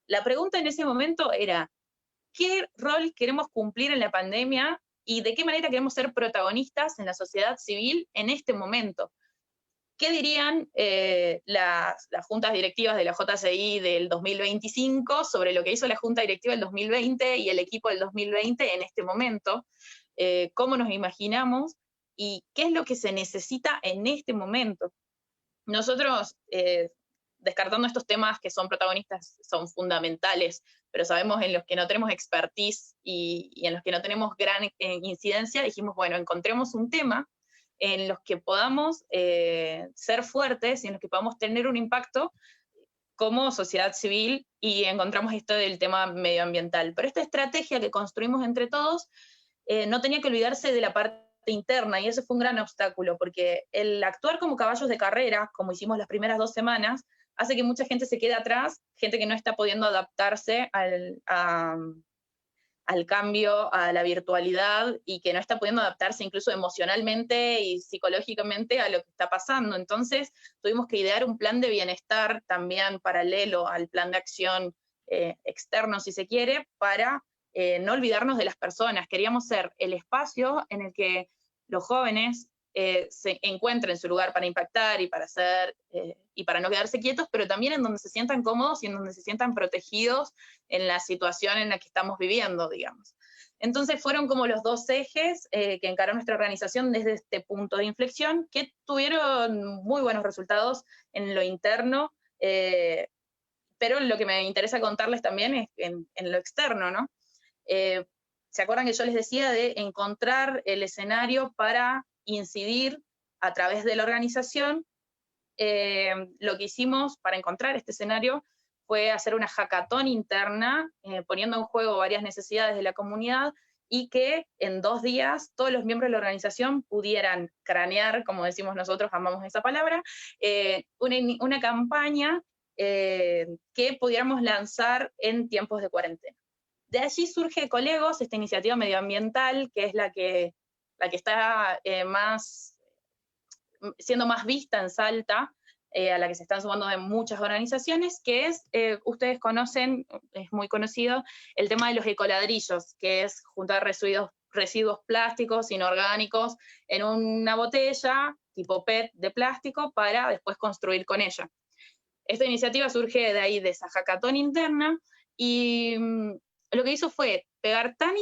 La pregunta en ese momento era, ¿qué rol queremos cumplir en la pandemia y de qué manera queremos ser protagonistas en la sociedad civil en este momento? ¿Qué dirían las juntas directivas de la JCI del 2025 sobre lo que hizo la junta directiva del 2020 y el equipo del 2020 en este momento? ¿Cómo nos imaginamos? ¿Y qué es lo que se necesita en este momento? Nosotros, descartando estos temas que son protagonistas, son fundamentales, pero sabemos en los que no tenemos expertise y en los que no tenemos gran incidencia, dijimos, bueno, encontremos un tema en los que podamos ser fuertes y en los que podamos tener un impacto como sociedad civil, y encontramos esto del tema medioambiental. Pero esta estrategia que construimos entre todos no tenía que olvidarse de la parte interna, y ese fue un gran obstáculo, porque el actuar como caballos de carrera, como hicimos las primeras 2 semanas, hace que mucha gente se quede atrás, gente que no está pudiendo adaptarse al cambio, a la virtualidad, y que no está pudiendo adaptarse incluso emocionalmente y psicológicamente a lo que está pasando. Entonces tuvimos que idear un plan de bienestar también paralelo al plan de acción externo, si se quiere, para no olvidarnos de las personas. Queríamos ser el espacio en el que los jóvenes se encuentren su lugar para impactar y para hacer, y para no quedarse quietos, pero también en donde se sientan cómodos y en donde se sientan protegidos en la situación en la que estamos viviendo, digamos. Entonces fueron como los dos ejes que encaró nuestra organización desde este punto de inflexión, que tuvieron muy buenos resultados en lo interno, pero lo que me interesa contarles también es en lo externo, ¿no? ¿Se acuerdan que yo les decía de encontrar el escenario para incidir a través de la organización? Lo que hicimos para encontrar este escenario fue hacer una hackathon interna, poniendo en juego varias necesidades de la comunidad, y que en 2 días todos los miembros de la organización pudieran cranear, como decimos nosotros, amamos esa palabra, una campaña que pudiéramos lanzar en tiempos de cuarentena. De allí surge Ecolegos, esta iniciativa medioambiental, que es la que está siendo más vista en Salta, a la que se están sumando de muchas organizaciones, que es, ustedes conocen, es muy conocido, el tema de los ecoladrillos, que es juntar residuos plásticos inorgánicos en una botella tipo PET de plástico para después construir con ella. Esta iniciativa surge de ahí, de esa hackathon interna, y lo que hizo fue pegar tal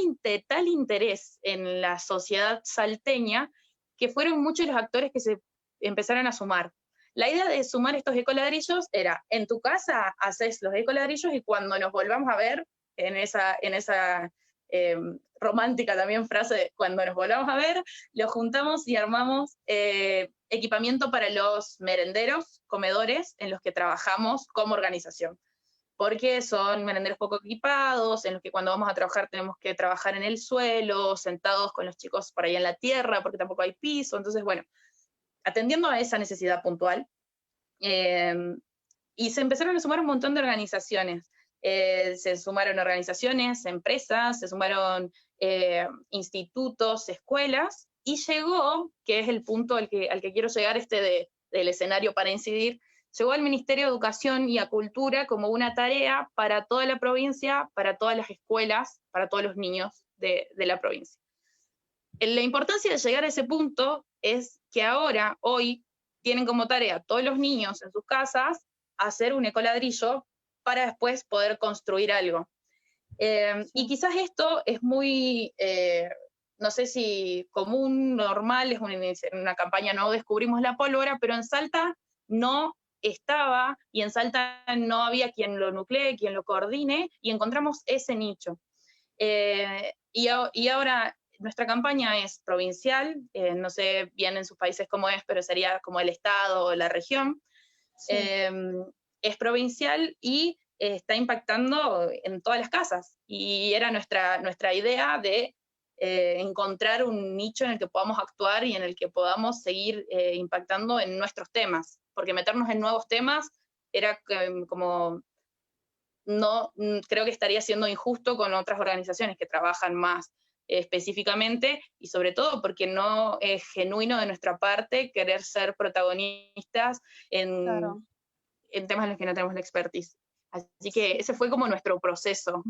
interés en la sociedad salteña que fueron muchos los actores que se empezaron a sumar. La idea de sumar estos ecoladrillos era, en tu casa haces los ecoladrillos y cuando nos volvamos a ver, en esa romántica también frase de cuando nos volvamos a ver, los juntamos y armamos equipamiento para los merenderos, comedores en los que trabajamos como organización. Porque son merenderos poco equipados, en los que cuando vamos a trabajar tenemos que trabajar en el suelo, sentados con los chicos por ahí en la tierra, porque tampoco hay piso. Entonces, bueno, atendiendo a esa necesidad puntual, y se empezaron a sumar un montón de organizaciones. Se sumaron organizaciones, empresas, se sumaron institutos, escuelas, y llegó, que es el punto al que quiero llegar, del escenario para incidir, llegó al Ministerio de Educación y a Cultura como una tarea para toda la provincia, para todas las escuelas, para todos los niños de la provincia. La importancia de llegar a ese punto es que ahora, hoy, tienen como tarea todos los niños en sus casas hacer un ecoladrillo para después poder construir algo. Y quizás esto es muy, no sé si común, normal, es una campaña No Descubrimos la Pólvora, pero en Salta no estaba, y en Salta no había quien lo nuclee, quien lo coordine, y encontramos ese nicho. Y ahora nuestra campaña es provincial, no sé bien en sus países cómo es, pero sería como el estado o la región. Sí. Es provincial y está impactando en todas las casas, y era nuestra idea de encontrar un nicho en el que podamos actuar y en el que podamos seguir impactando en nuestros temas, porque meternos en nuevos temas era como, no, creo que estaría siendo injusto con otras organizaciones que trabajan más específicamente, y sobre todo porque no es genuino de nuestra parte querer ser protagonistas en temas en los que no tenemos la expertise. Así que ese fue como nuestro proceso.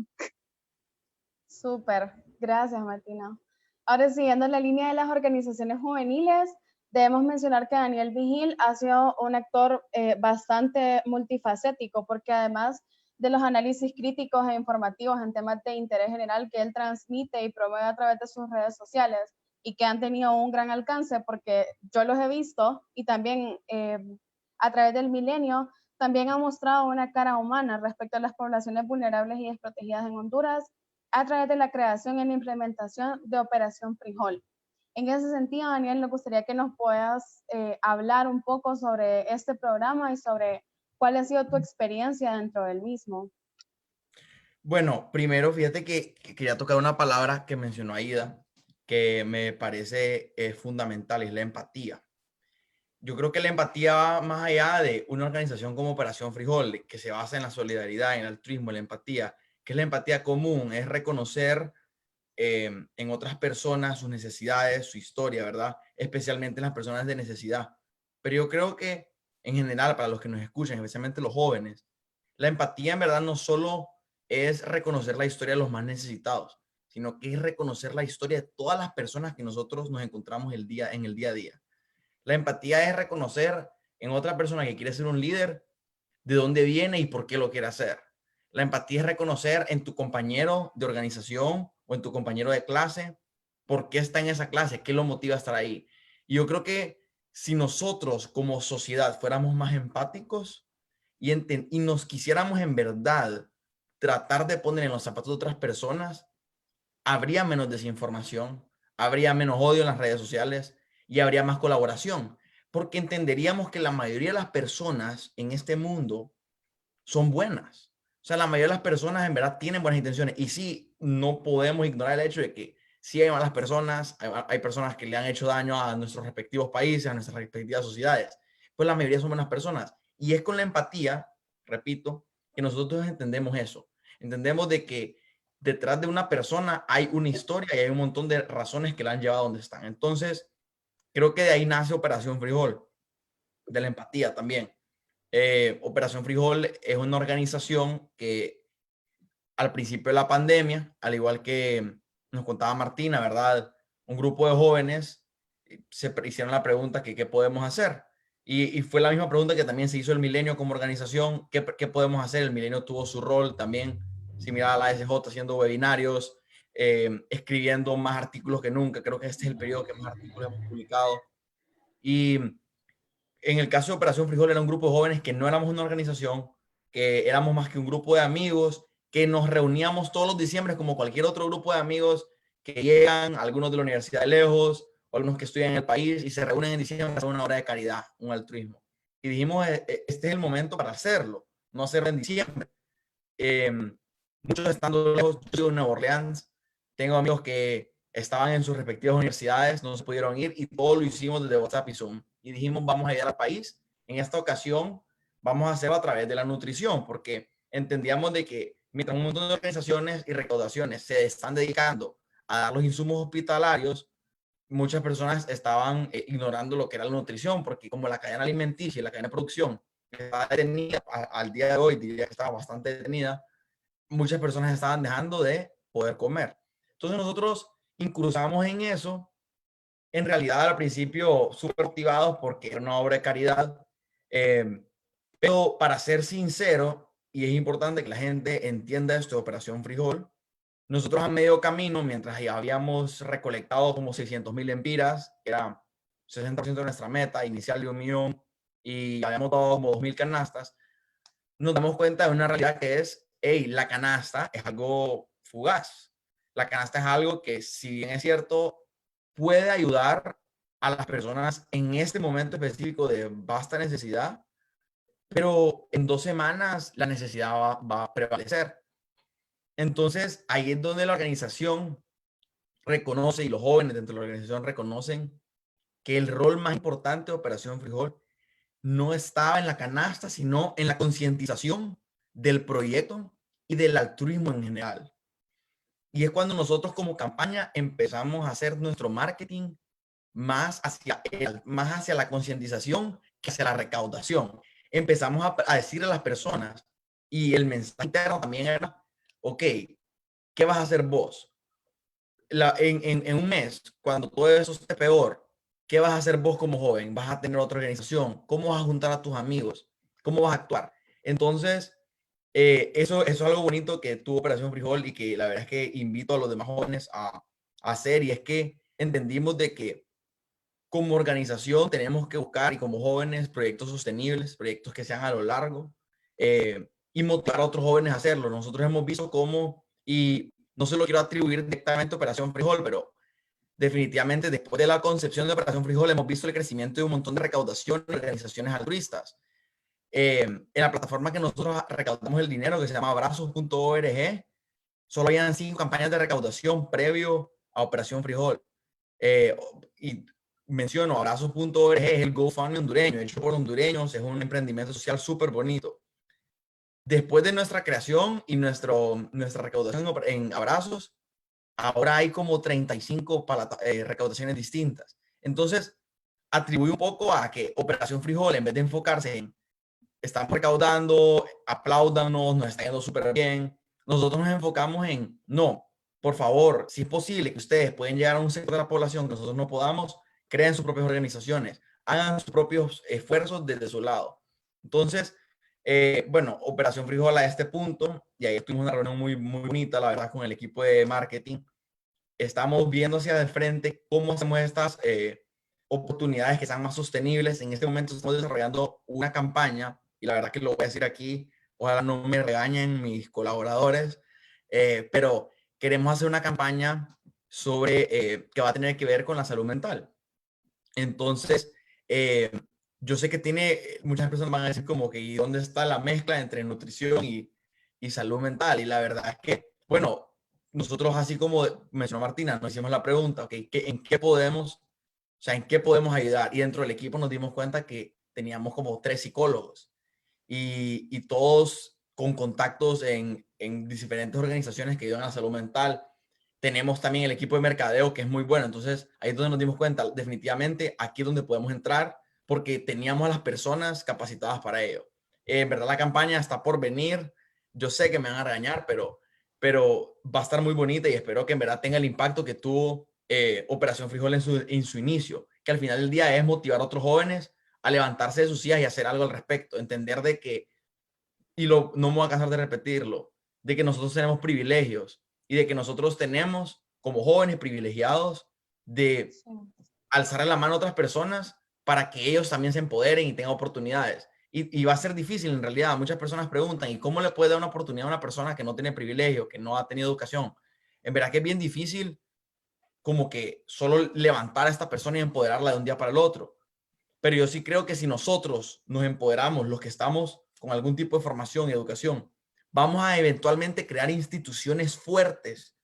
Súper, gracias Martina. Ahora, siguiendo la línea de las organizaciones juveniles, debemos mencionar que Daniel Vigil ha sido un actor bastante multifacético, porque además de los análisis críticos e informativos en temas de interés general que él transmite y promueve a través de sus redes sociales, y que han tenido un gran alcance, porque yo los he visto, y también a través del Milenio, también ha mostrado una cara humana respecto a las poblaciones vulnerables y desprotegidas en Honduras, a través de la creación y la implementación de Operación Frijol. En ese sentido, Daniel, me gustaría que nos puedas hablar un poco sobre este programa y sobre cuál ha sido tu experiencia dentro del mismo. Bueno, primero, fíjate que quería tocar una palabra que mencionó Aida, que me parece fundamental, es la empatía. Yo creo que la empatía va más allá de una organización como Operación Frijol, que se basa en la solidaridad, en el altruismo, en la empatía. ¿Qué es la empatía común? Es reconocer en otras personas sus necesidades, su historia, ¿verdad? Especialmente en las personas de necesidad. Pero yo creo que en general, para los que nos escuchan, especialmente los jóvenes, la empatía en verdad no solo es reconocer la historia de los más necesitados, sino que es reconocer la historia de todas las personas que nosotros nos encontramos en el día a día. La empatía es reconocer en otra persona que quiere ser un líder de dónde viene y por qué lo quiere hacer. La empatía es reconocer en tu compañero de organización o en tu compañero de clase por qué está en esa clase, qué lo motiva a estar ahí. Y yo creo que si nosotros como sociedad fuéramos más empáticos y nos quisiéramos en verdad tratar de poner en los zapatos de otras personas, habría menos desinformación, habría menos odio en las redes sociales y habría más colaboración, porque entenderíamos que la mayoría de las personas en este mundo son buenas. O sea, la mayoría de las personas en verdad tienen buenas intenciones. Y sí, no podemos ignorar el hecho de que sí hay malas personas, hay personas que le han hecho daño a nuestros respectivos países, a nuestras respectivas sociedades. Pues la mayoría son buenas personas. Y es con la empatía, repito, que nosotros entendemos eso. Entendemos de que detrás de una persona hay una historia y hay un montón de razones que la han llevado a donde están. Entonces, creo que de ahí nace Operación Frijol, de la empatía también. Operación Frijol es una organización que al principio de la pandemia, al igual que nos contaba Martina, ¿verdad? Un grupo de jóvenes se hicieron la pregunta que qué podemos hacer. Y fue la misma pregunta que también se hizo el Milenio como organización, ¿qué podemos hacer? El Milenio tuvo su rol también, similar a la SJ, haciendo webinarios, escribiendo más artículos que nunca. Creo que este es el periodo que más artículos hemos publicado. Y en el caso de Operación Frijol era un grupo de jóvenes que no éramos una organización, que éramos más que un grupo de amigos, que nos reuníamos todos los diciembres como cualquier otro grupo de amigos que llegan, algunos de la universidad de lejos, o algunos que estudian en el país y se reúnen en diciembre para hacer una hora de caridad, un altruismo. Y dijimos, este es el momento para hacerlo, no hacerlo en diciembre. Muchos estando lejos, yo soy de Nueva Orleans, tengo amigos que estaban en sus respectivas universidades, no se pudieron ir y todo lo hicimos desde WhatsApp y Zoom. Y dijimos, vamos a ayudar al país. En esta ocasión, vamos a hacerlo a través de la nutrición, porque entendíamos de que mientras un montón de organizaciones y recaudaciones se están dedicando a dar los insumos hospitalarios, muchas personas estaban ignorando lo que era la nutrición, porque como la cadena alimenticia y la cadena de producción estaba detenida al día de hoy, diría que estaba bastante detenida, muchas personas estaban dejando de poder comer. Entonces nosotros incursionamos en eso, en realidad al principio súper motivados porque era una obra de caridad, pero para ser sincero, y es importante que la gente entienda esto de Operación Frijol, nosotros a medio camino, mientras ya habíamos recolectado como 600,000 lempiras, que era 60% de nuestra meta inicial de 1,000,000, y habíamos dado como 2,000 canastas, nos damos cuenta de una realidad que es, hey, la canasta es algo fugaz. La canasta es algo que, si bien es cierto, puede ayudar a las personas en este momento específico de vasta necesidad, pero en 2 semanas la necesidad va a prevalecer. Entonces, ahí es donde la organización reconoce y los jóvenes dentro de la organización reconocen que el rol más importante de Operación Frijol no estaba en la canasta, sino en la concientización del proyecto y del altruismo en general. Y es cuando nosotros como campaña empezamos a hacer nuestro marketing más hacia la concientización que hacia la recaudación. Empezamos a decirle a las personas, y el mensaje interno también era, ok, ¿qué vas a hacer vos? En un mes, cuando todo eso esté peor, ¿qué vas a hacer vos como joven? ¿Vas a tener otra organización? ¿Cómo vas a juntar a tus amigos? ¿Cómo vas a actuar? Entonces, eso es algo bonito que tuvo Operación Frijol y que la verdad es que invito a los demás jóvenes a hacer, y es que entendimos de que como organización tenemos que buscar, y como jóvenes, proyectos sostenibles, proyectos que sean a lo largo, y motivar a otros jóvenes a hacerlo. Nosotros hemos visto cómo, y no se lo quiero atribuir directamente a Operación Frijol, pero definitivamente después de la concepción de Operación Frijol hemos visto el crecimiento de un montón de recaudación de organizaciones altruistas. En la plataforma que nosotros recaudamos el dinero, que se llama abrazos.org, solo habían 5 campañas de recaudación previo a Operación Frijol. Y menciono, abrazos.org es el GoFundMe hondureño, hecho por hondureños, es un emprendimiento social súper bonito. Después de nuestra creación y nuestra recaudación en Abrazos, ahora hay como 35 recaudaciones distintas. Entonces, atribuye un poco a que Operación Frijol, en vez de enfocarse en estamos recaudando, apláudanos, nos está yendo súper bien, nosotros nos enfocamos en, no, por favor, si es posible que ustedes pueden llegar a un sector de la población que nosotros no podamos, creen sus propias organizaciones, hagan sus propios esfuerzos desde su lado. Entonces, bueno, Operación Frijol a este punto, y ahí tuvimos una reunión muy, muy bonita, la verdad, con el equipo de marketing. Estamos viendo hacia el frente cómo hacemos estas oportunidades que sean más sostenibles. En este momento estamos desarrollando una campaña, y la verdad que lo voy a decir aquí, ojalá no me regañen mis colaboradores, pero queremos hacer una campaña sobre que va a tener que ver con la salud mental. Entonces, yo sé que muchas personas van a decir como que ¿y dónde está la mezcla entre nutrición y salud mental? Y la verdad es que, bueno, nosotros así como mencionó Martina, nos hicimos la pregunta, okay, ¿en qué podemos, o sea, en qué podemos ayudar? Y dentro del equipo nos dimos cuenta que teníamos como 3 psicólogos y todos con contactos en diferentes organizaciones que ayudan a la salud mental. Tenemos también el equipo de mercadeo que es muy bueno. Entonces, ahí es donde nos dimos cuenta, definitivamente aquí es donde podemos entrar porque teníamos a las personas capacitadas para ello. En verdad, la campaña está por venir. Yo sé que me van a regañar, pero va a estar muy bonita y espero que en verdad tenga el impacto que tuvo Operación Frijol en su inicio, que al final del día es motivar a otros jóvenes a levantarse de sus sillas y hacer algo al respecto, entender de que, no me voy a cansar de repetirlo, de que nosotros tenemos privilegios y de que nosotros tenemos como jóvenes privilegiados de alzar la mano a otras personas para que ellos también se empoderen y tengan oportunidades. Y va a ser difícil en realidad. Muchas personas preguntan, ¿y cómo le puede dar una oportunidad a una persona que no tiene privilegio, que no ha tenido educación? En verdad que es bien difícil como que solo levantar a esta persona y empoderarla de un día para el otro. Pero yo sí creo que si nosotros nos empoderamos, los que estamos con algún tipo de formación y educación, vamos a eventualmente crear instituciones fuertes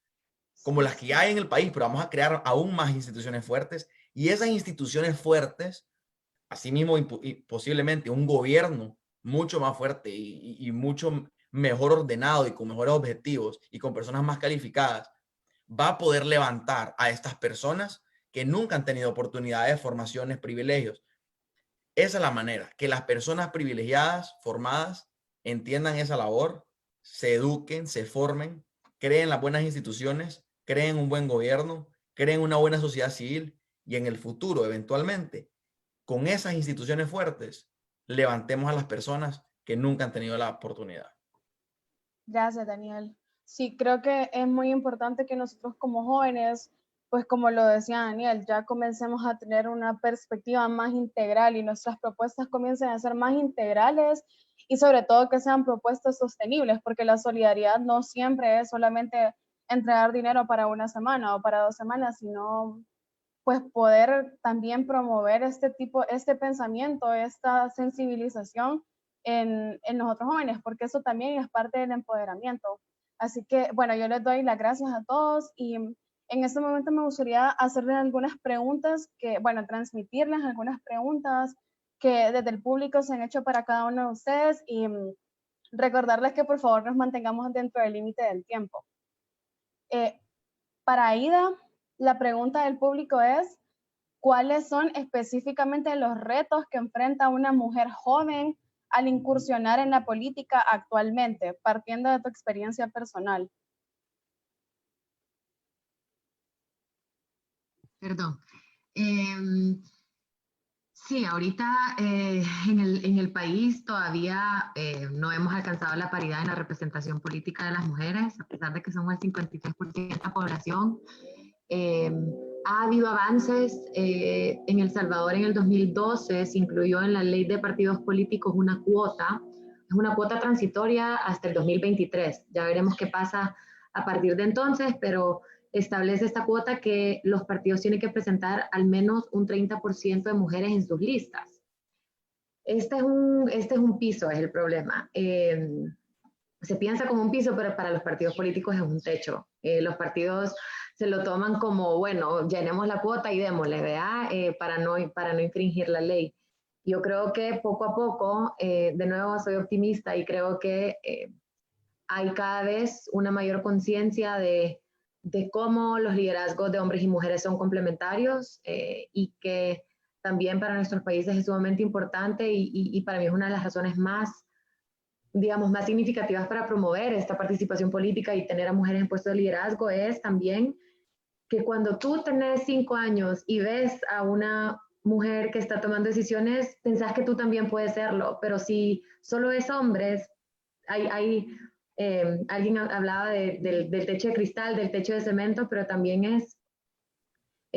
como las que ya hay en el país, pero vamos a crear aún más instituciones fuertes y esas instituciones fuertes, asimismo y posiblemente un gobierno mucho más fuerte y mucho mejor ordenado y con mejores objetivos y con personas más calificadas, va a poder levantar a estas personas que nunca han tenido oportunidades, formaciones, privilegios. Esa es la manera, que las personas privilegiadas, formadas, entiendan esa labor, se eduquen, se formen, creen las buenas instituciones, creen un buen gobierno, creen una buena sociedad civil y en el futuro, eventualmente, con esas instituciones fuertes, levantemos a las personas que nunca han tenido la oportunidad. Gracias, Daniel. Sí, creo que es muy importante que nosotros como jóvenes, pues como lo decía Daniel, ya comencemos a tener una perspectiva más integral y nuestras propuestas comiencen a ser más integrales y sobre todo que sean propuestas sostenibles, porque la solidaridad no siempre es solamente entregar dinero para una semana o para 2 semanas, sino pues poder también promover este pensamiento, esta sensibilización en nosotros jóvenes, porque eso también es parte del empoderamiento. Así que, bueno, yo les doy las gracias a todos y en este momento me gustaría hacerles algunas preguntas transmitirles algunas preguntas que desde el público se han hecho para cada uno de ustedes y recordarles que por favor nos mantengamos dentro del límite del tiempo. Para Aida, la pregunta del público es, ¿cuáles son específicamente los retos que enfrenta una mujer joven al incursionar en la política actualmente, partiendo de tu experiencia personal? Perdón. Sí, ahorita en el país todavía no hemos alcanzado la paridad en la representación política de las mujeres, a pesar de que somos el 53% de la población. Ha habido avances. En El Salvador en el 2012 se incluyó en la ley de partidos políticos una cuota, es una cuota transitoria hasta el 2023. Ya veremos qué pasa a partir de entonces, pero establece esta cuota que los partidos tienen que presentar al menos un 30% de mujeres en sus listas. Este es un piso, es el problema. Se piensa como un piso, pero para los partidos políticos es un techo. Los partidos se lo toman como, bueno, llenemos la cuota y démosle, ¿verdad? Para no infringir la ley. Yo creo que poco a poco, de nuevo soy optimista y creo que hay cada vez una mayor conciencia de cómo los liderazgos de hombres y mujeres son complementarios y que también para nuestros países es sumamente importante y para mí es una de las razones más digamos, más significativas para promover esta participación política y tener a mujeres en puestos de liderazgo es también que cuando tú tenés 5 años y ves a una mujer que está tomando decisiones, pensás que tú también puedes serlo, pero si solo es hombres, alguien hablaba del techo de cristal, del techo de cemento, pero también es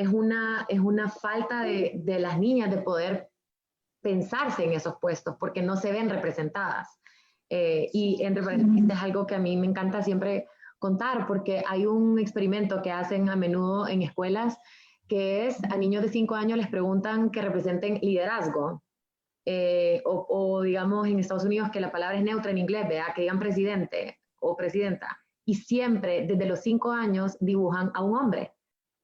una falta de las niñas de poder pensarse en esos puestos porque no se ven representadas. Y entre paréntesis es algo que a mí me encanta siempre contar porque hay un experimento que hacen a menudo en escuelas que es a niños de 5 años les preguntan que representen liderazgo. O digamos en Estados Unidos que la palabra es neutra en inglés, ¿verdad? Que digan presidente o presidenta. Y siempre desde los 5 años dibujan a un hombre.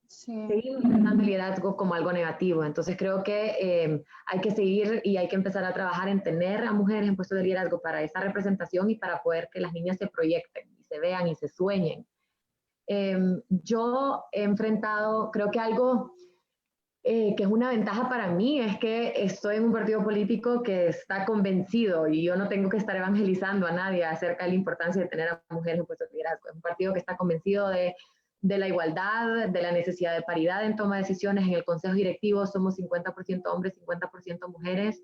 Sí. Seguimos tratando el liderazgo como algo negativo. Entonces creo que hay que seguir y hay que empezar a trabajar en tener a mujeres en puestos de liderazgo para esa representación y para poder que las niñas se proyecten y se vean y se sueñen. Yo he enfrentado, creo que algo que es una ventaja para mí es que estoy en un partido político que está convencido y yo no tengo que estar evangelizando a nadie acerca de la importancia de tener a mujeres en puestos de liderazgo. Es un partido que está convencido de la igualdad, de la necesidad de paridad en toma de decisiones. En el consejo directivo somos 50% hombres, 50% mujeres.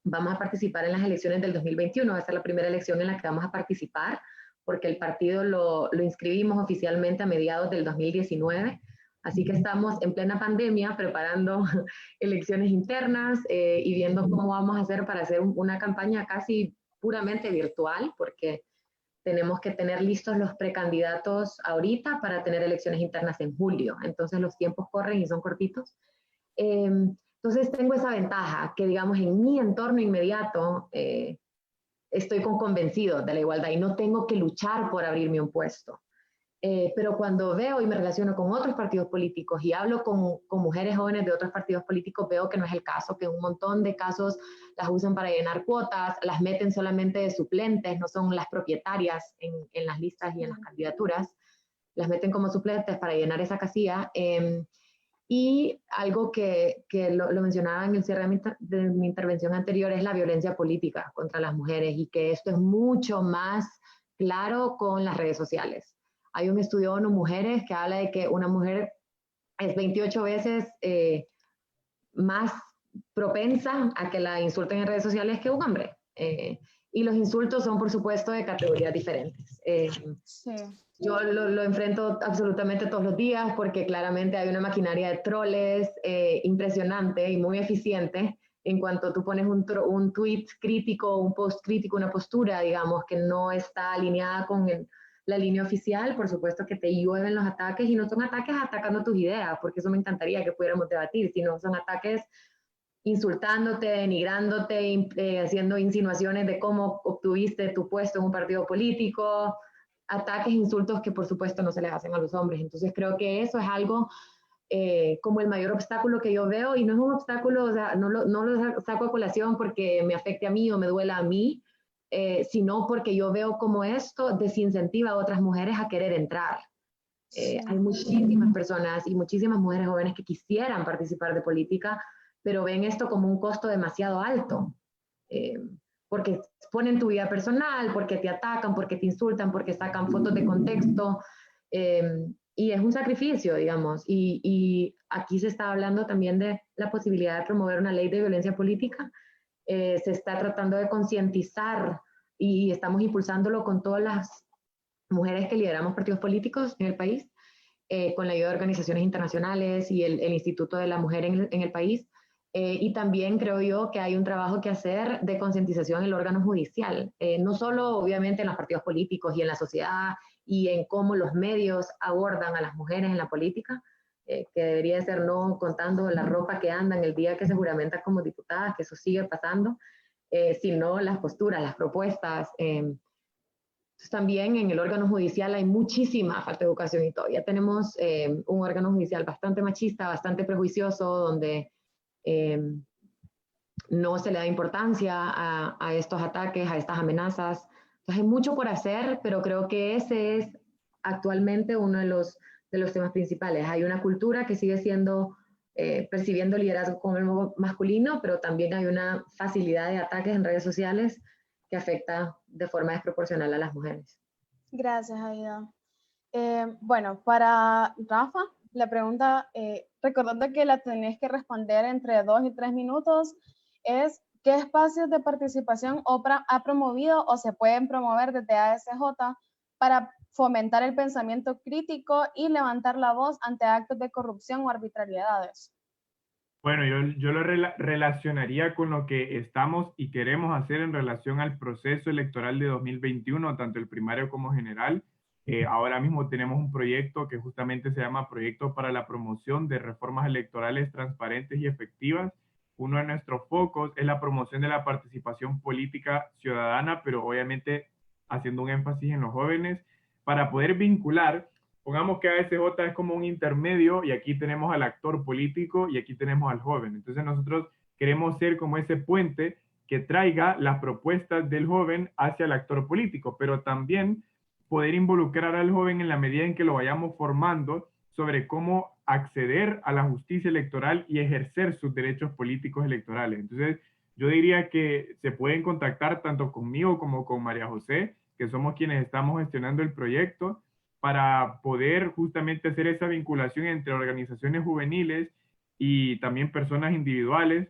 Vamos a participar en las elecciones del 2021, va a ser la primera elección en la que vamos a participar, porque el partido lo inscribimos oficialmente a mediados del 2019. Así que estamos en plena pandemia preparando elecciones internas y viendo cómo vamos a hacer para hacer una campaña casi puramente virtual, porque tenemos que tener listos los precandidatos ahorita para tener elecciones internas en julio. Entonces los tiempos corren y son cortitos. Entonces tengo esa ventaja que, digamos, en mi entorno inmediato estoy convencido de la igualdad y no tengo que luchar por abrirme un puesto. Pero cuando veo y me relaciono con otros partidos políticos y hablo con mujeres jóvenes de otros partidos políticos, veo que no es el caso, que un montón de casos las usan para llenar cuotas, las meten solamente de suplentes, no son las propietarias en las listas y en las candidaturas, las meten como suplentes para llenar esa casilla. Y algo que lo mencionaba en el cierre de mi intervención anterior es la violencia política contra las mujeres y que esto es mucho más claro con las redes sociales. Hay un estudio de ONU Mujeres que habla de que una mujer es 28 veces más propensa a que la insulten en redes sociales que un hombre. Y los insultos son, por supuesto, de categorías diferentes. Sí. Yo lo enfrento absolutamente todos los días porque claramente hay una maquinaria de troles impresionante y muy eficiente en cuanto tú pones un tweet crítico, un post crítico, una postura, digamos, que no está alineada con la línea oficial, por supuesto que te llueven los ataques y no son ataques atacando tus ideas, porque eso me encantaría que pudiéramos debatir, sino son ataques insultándote, denigrándote, haciendo insinuaciones de cómo obtuviste tu puesto en un partido político, ataques, insultos que por supuesto no se les hacen a los hombres. Entonces creo que eso es algo como el mayor obstáculo que yo veo y no es un obstáculo, o sea, no lo saco a colación porque me afecte a mí o me duela a mí, sino porque yo veo como esto desincentiva a otras mujeres a querer entrar. Hay muchísimas personas y muchísimas mujeres jóvenes que quisieran participar de política, pero ven esto como un costo demasiado alto, porque ponen tu vida personal, porque te atacan, porque te insultan, porque sacan fotos de contexto, y es un sacrificio, digamos, y aquí se está hablando también de la posibilidad de promover una ley de violencia política. Se está tratando de concientizar y estamos impulsándolo con todas las mujeres que lideramos partidos políticos en el país, con la ayuda de organizaciones internacionales y el Instituto de la Mujer en el país. Y también creo yo que hay un trabajo que hacer de concientización en el órgano judicial, no solo obviamente en los partidos políticos y en la sociedad y en cómo los medios abordan a las mujeres en la política, que debería ser no contando la ropa que andan el día que se juramentan como diputadas, que eso sigue pasando, sino las posturas, las propuestas. También en el órgano judicial hay muchísima falta de educación y todavía tenemos un órgano judicial bastante machista, bastante prejuicioso, donde no se le da importancia a estos ataques, a estas amenazas. Entonces hay mucho por hacer, pero creo que ese es actualmente uno de los temas principales. Hay una cultura que sigue siendo, percibiendo liderazgo como masculino, pero también hay una facilidad de ataques en redes sociales que afecta de forma desproporcional a las mujeres. Gracias, Aida. Bueno, para Rafa, la pregunta, recordando que la tenés que responder entre 2 y 3 minutos, es ¿qué espacios de participación ha promovido o se pueden promover desde ASJ para fomentar el pensamiento crítico y levantar la voz ante actos de corrupción o arbitrariedades? Bueno, yo lo relacionaría con lo que estamos y queremos hacer en relación al proceso electoral de 2021, tanto el primario como general. Ahora mismo tenemos un proyecto que justamente se llama Proyecto para la Promoción de Reformas Electorales Transparentes y Efectivas. Uno de nuestros focos es la promoción de la participación política ciudadana, pero obviamente haciendo un énfasis en los jóvenes, para poder vincular. Pongamos que ASJ es como un intermedio y aquí tenemos al actor político y aquí tenemos al joven. Entonces nosotros queremos ser como ese puente que traiga las propuestas del joven hacia el actor político, pero también poder involucrar al joven en la medida en que lo vayamos formando sobre cómo acceder a la justicia electoral y ejercer sus derechos políticos electorales. Entonces, yo diría que se pueden contactar tanto conmigo como con María José, que somos quienes estamos gestionando el proyecto, para poder justamente hacer esa vinculación entre organizaciones juveniles y también personas individuales,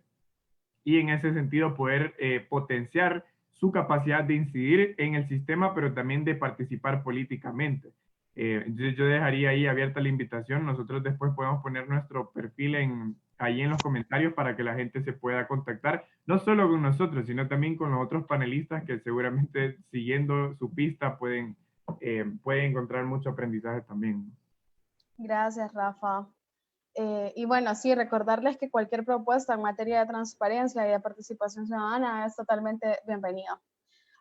y en ese sentido poder potenciar su capacidad de incidir en el sistema, pero también de participar políticamente. Entonces yo dejaría ahí abierta la invitación. Nosotros después podemos poner nuestro perfil ahí en los comentarios para que la gente se pueda contactar, no solo con nosotros, sino también con los otros panelistas que seguramente siguiendo su pista pueden encontrar mucho aprendizaje también. Gracias, Rafa. Y bueno, sí, recordarles que cualquier propuesta en materia de transparencia y de participación ciudadana es totalmente bienvenida.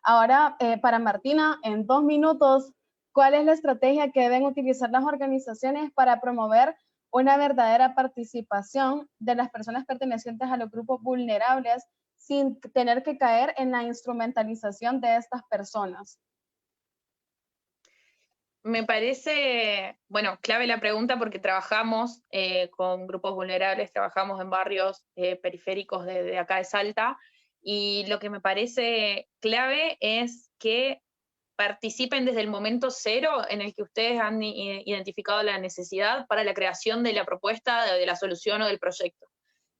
Ahora, para Martina, en 2 minutos, ¿cuál es la estrategia que deben utilizar las organizaciones para promover una verdadera participación de las personas pertenecientes a los grupos vulnerables sin tener que caer en la instrumentalización de estas personas? Me parece, bueno, clave la pregunta porque trabajamos con grupos vulnerables, trabajamos en barrios periféricos de acá de Salta, y lo que me parece clave es que participen desde el momento cero en el que ustedes han identificado la necesidad para la creación de la propuesta, de la solución o del proyecto.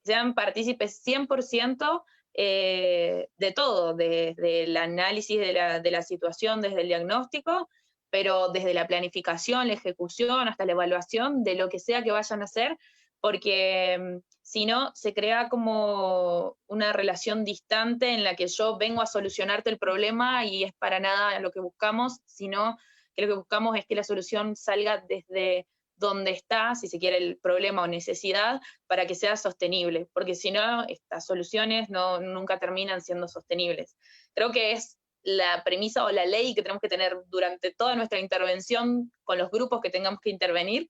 Sean partícipes 100% de todo, desde el análisis de la situación, desde el diagnóstico, pero desde la planificación, la ejecución, hasta la evaluación de lo que sea que vayan a hacer, porque si no, se crea como una relación distante en la que yo vengo a solucionarte el problema y es para nada lo que buscamos, sino que lo que buscamos es que la solución salga desde donde está, si se quiere, el problema o necesidad, para que sea sostenible, porque si no, estas soluciones nunca terminan siendo sostenibles. Creo que es la premisa o la ley que tenemos que tener durante toda nuestra intervención con los grupos que tengamos que intervenir,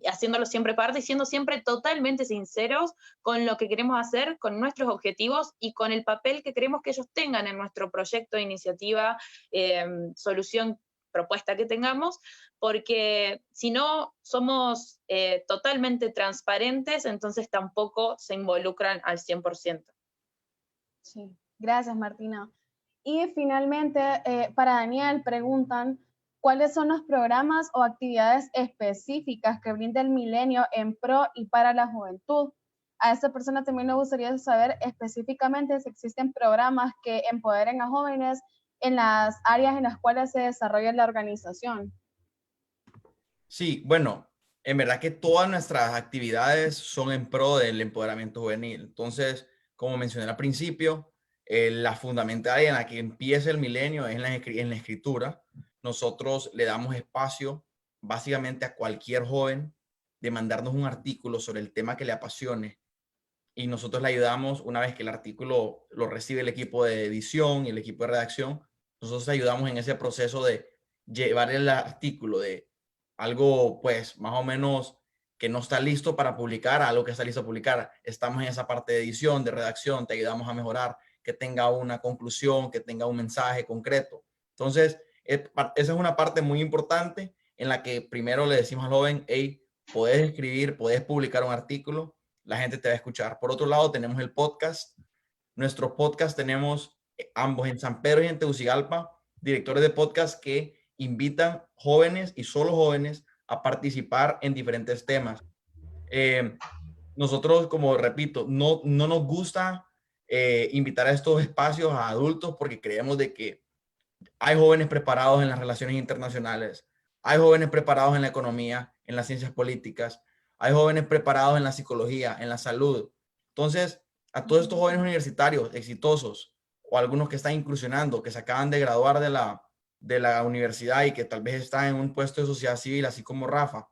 haciéndolo siempre parte y siendo siempre totalmente sinceros con lo que queremos hacer, con nuestros objetivos y con el papel que queremos que ellos tengan en nuestro proyecto, iniciativa, solución, propuesta que tengamos, porque si no somos totalmente transparentes, entonces tampoco se involucran al 100%. Sí, gracias, Martina. Y finalmente, para Daniel, preguntan, ¿cuáles son los programas o actividades específicas que brinda el Milenio en pro y para la juventud? A esta persona también le gustaría saber específicamente si existen programas que empoderen a jóvenes en las áreas en las cuales se desarrolla la organización. Sí, bueno, en verdad que todas nuestras actividades son en pro del empoderamiento juvenil. Entonces, como mencioné al principio, la fundamental en la que empieza el Milenio es en la escritura. Nosotros le damos espacio básicamente a cualquier joven de mandarnos un artículo sobre el tema que le apasione, y nosotros le ayudamos una vez que el artículo lo recibe el equipo de edición y el equipo de redacción. Nosotros ayudamos en ese proceso de llevar el artículo de algo pues más o menos que no está listo para publicar a algo que está listo a publicar. Estamos en esa parte de edición, de redacción, te ayudamos a mejorar, que tenga una conclusión, que tenga un mensaje concreto. Entonces, esa es una parte muy importante en la que primero le decimos al joven, hey, podés escribir, podés publicar un artículo, la gente te va a escuchar. Por otro lado, tenemos el podcast. Nuestro podcast tenemos ambos en San Pedro y en Tegucigalpa, directores de podcast que invitan jóvenes y solo jóvenes a participar en diferentes temas. Nosotros, como repito, no nos gusta invitar a estos espacios a adultos porque creemos de que hay jóvenes preparados en las relaciones internacionales, hay jóvenes preparados en la economía, en las ciencias políticas, hay jóvenes preparados en la psicología, en la salud. Entonces, a todos estos jóvenes universitarios exitosos o algunos que están incursionando, que se acaban de graduar de la universidad y que tal vez están en un puesto de sociedad civil, así como Rafa,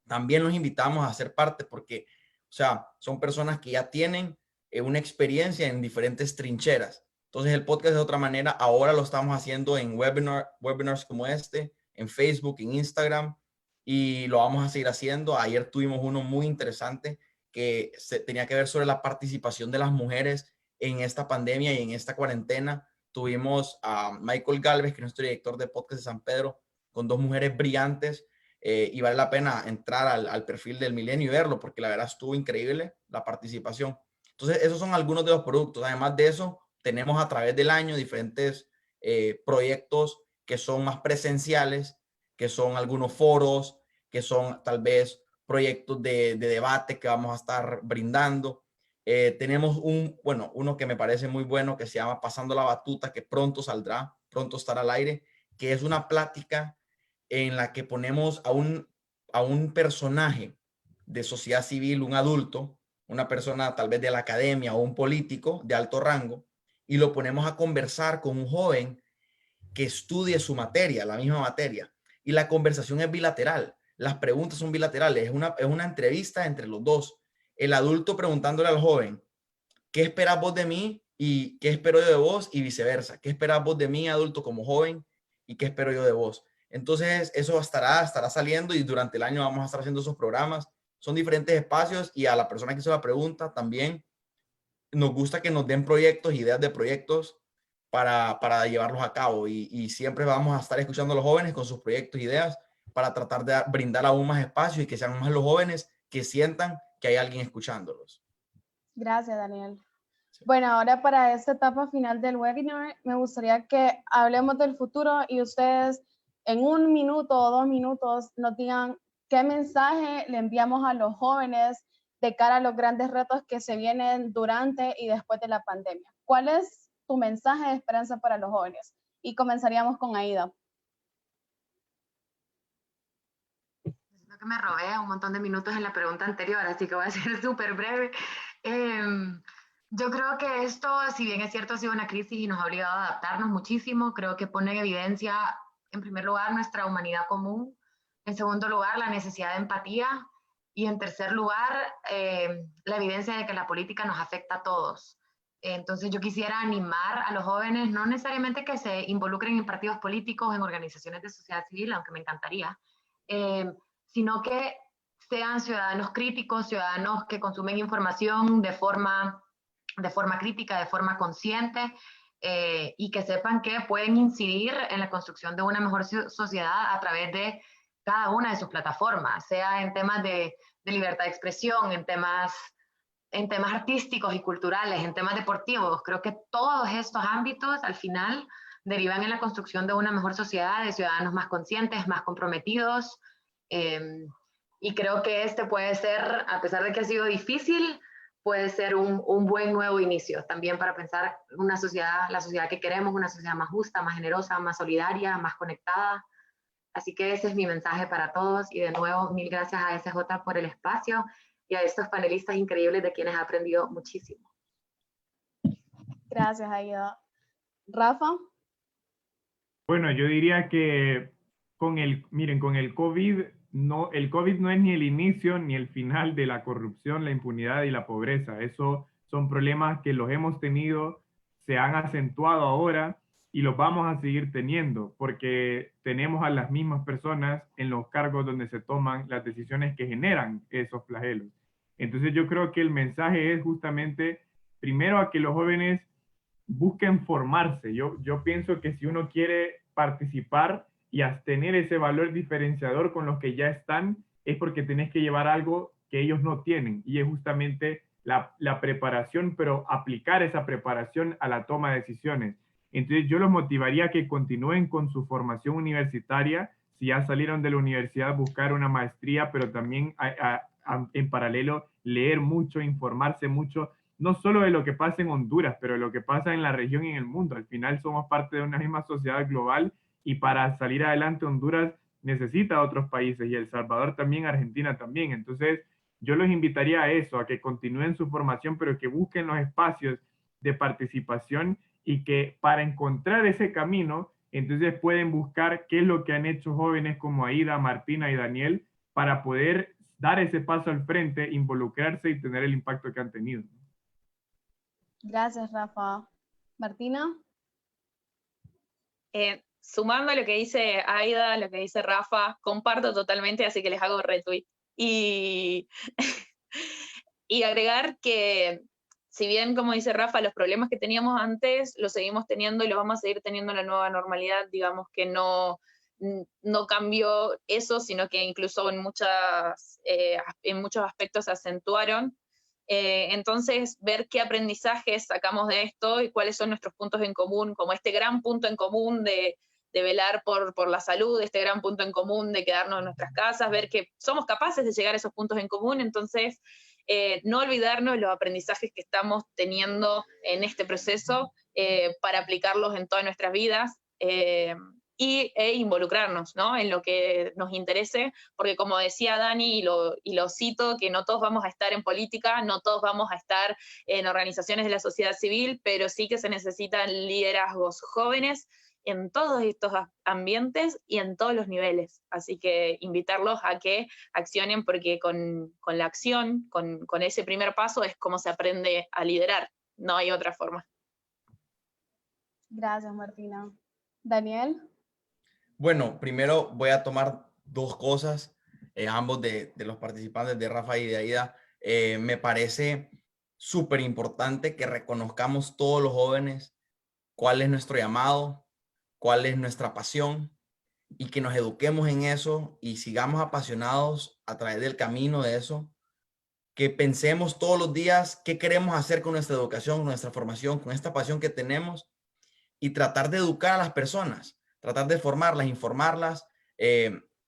también los invitamos a ser parte porque, o sea, son personas que ya tienen una experiencia en diferentes trincheras. Entonces el podcast de otra manera, ahora lo estamos haciendo en webinars como este, en Facebook, en Instagram, y lo vamos a seguir haciendo. Ayer tuvimos uno muy interesante que tenía que ver sobre la participación de las mujeres en esta pandemia y en esta cuarentena. Tuvimos a Michael Galvez, que es nuestro director de podcast de San Pedro, con dos mujeres brillantes, y vale la pena entrar al perfil del Milenio y verlo, porque la verdad estuvo increíble la participación. Entonces, esos son algunos de los productos. Además de eso, tenemos a través del año diferentes proyectos que son más presenciales, que son algunos foros, que son tal vez proyectos de debate que vamos a estar brindando. Tenemos uno que me parece muy bueno que se llama Pasando la Batuta, que pronto saldrá, pronto estará al aire, que es una plática en la que ponemos a un personaje de sociedad civil, un adulto, una persona tal vez de la academia o un político de alto rango, y lo ponemos a conversar con un joven que estudie su materia, la misma materia. Y la conversación es bilateral, las preguntas son bilaterales, es una entrevista entre los dos. El adulto preguntándole al joven, ¿qué esperas vos de mí? ¿Y qué espero yo de vos? Y viceversa, ¿qué esperas vos de mí, adulto, como joven? ¿Y qué espero yo de vos? Entonces, eso estará saliendo y durante el año vamos a estar haciendo esos programas. Son diferentes espacios y a la persona que hizo la pregunta también nos gusta que nos den proyectos, ideas de proyectos para llevarlos a cabo y siempre vamos a estar escuchando a los jóvenes con sus proyectos, ideas para tratar de brindar aún más espacio y que sean más los jóvenes que sientan que hay alguien escuchándolos. Gracias, Daniel. Bueno, ahora para esta etapa final del webinar, me gustaría que hablemos del futuro y ustedes en 1 minuto o 2 minutos nos digan qué mensaje le enviamos a los jóvenes de cara a los grandes retos que se vienen durante y después de la pandemia. ¿Cuál es tu mensaje de esperanza para los jóvenes? Y comenzaríamos con Aida. Lo que me robé un montón de minutos en la pregunta anterior, así que voy a ser súper breve. Yo creo que esto, si bien es cierto, ha sido una crisis y nos ha obligado a adaptarnos muchísimo, creo que pone en evidencia, en primer lugar, nuestra humanidad común, en segundo lugar, la necesidad de empatía y en tercer lugar, la evidencia de que la política nos afecta a todos. Entonces yo quisiera animar a los jóvenes, no necesariamente que se involucren en partidos políticos, en organizaciones de sociedad civil, aunque me encantaría, sino que sean ciudadanos críticos, ciudadanos que consumen información de forma crítica, de forma consciente, y que sepan que pueden incidir en la construcción de una mejor sociedad a través de cada una de sus plataformas, sea en temas de libertad de expresión, en temas artísticos y culturales, en temas deportivos. Creo que todos estos ámbitos al final derivan en la construcción de una mejor sociedad, de ciudadanos más conscientes, más comprometidos, y creo que este puede ser, a pesar de que ha sido difícil, puede ser un buen nuevo inicio también para pensar la sociedad que queremos, una sociedad más justa, más generosa, más solidaria, más conectada. Así que ese es mi mensaje para todos y de nuevo, mil gracias a SJ por el espacio y a estos panelistas increíbles de quienes he aprendido muchísimo. Gracias, Aida. Rafa. Bueno, yo diría que con el COVID el COVID no es ni el inicio ni el final de la corrupción, la impunidad y la pobreza. Eso son problemas que los hemos tenido, se han acentuado ahora y los vamos a seguir teniendo porque tenemos a las mismas personas en los cargos donde se toman las decisiones que generan esos flagelos. Entonces yo creo que el mensaje es justamente, primero, a que los jóvenes busquen formarse. Yo pienso que si uno quiere participar y tener ese valor diferenciador con los que ya están, es porque tenés que llevar algo que ellos no tienen, y es justamente la preparación, pero aplicar esa preparación a la toma de decisiones. Entonces yo los motivaría a que continúen con su formación universitaria, si ya salieron de la universidad, buscar una maestría, pero también en paralelo leer mucho, informarse mucho, no solo de lo que pasa en Honduras, pero de lo que pasa en la región y en el mundo. Al final somos parte de una misma sociedad global y para salir adelante Honduras necesita a otros países y El Salvador también, Argentina también. Entonces yo los invitaría a eso, a que continúen su formación, pero que busquen los espacios de participación y que para encontrar ese camino, entonces pueden buscar qué es lo que han hecho jóvenes como Aida, Martina y Daniel para poder dar ese paso al frente, involucrarse y tener el impacto que han tenido. Gracias, Rafa. Martina. Sumando a lo que dice Aida, lo que dice Rafa, comparto totalmente, así que les hago retweet. Y, y agregar que, si bien, como dice Rafa, los problemas que teníamos antes los seguimos teniendo y los vamos a seguir teniendo en la nueva normalidad, digamos que no cambió eso, sino que incluso en muchos aspectos se acentuaron. Entonces, ver qué aprendizajes sacamos de esto y cuáles son nuestros puntos en común, como este gran punto en común de velar por la salud, este gran punto en común de quedarnos en nuestras casas, ver que somos capaces de llegar a esos puntos en común. Entonces, no olvidarnos los aprendizajes que estamos teniendo en este proceso para aplicarlos en todas nuestras vidas e involucrarnos, ¿no?, en lo que nos interese, porque como decía Dani, y lo cito, que no todos vamos a estar en política, no todos vamos a estar en organizaciones de la sociedad civil, pero sí que se necesitan liderazgos jóvenes en todos estos ambientes y en todos los niveles. Así que invitarlos a que accionen, porque con la acción, con ese primer paso, es como se aprende a liderar. No hay otra forma. Gracias, Martina. Daniel. Bueno, primero voy a tomar dos cosas, ambos de los participantes, de Rafa y de Aida. Me parece súper importante que reconozcamos todos los jóvenes cuál es nuestro llamado, cuál es nuestra pasión, y que nos eduquemos en eso y sigamos apasionados a través del camino de eso, que pensemos todos los días qué queremos hacer con nuestra educación, con nuestra formación, con esta pasión que tenemos, y tratar de educar a las personas, tratar de formarlas, informarlas.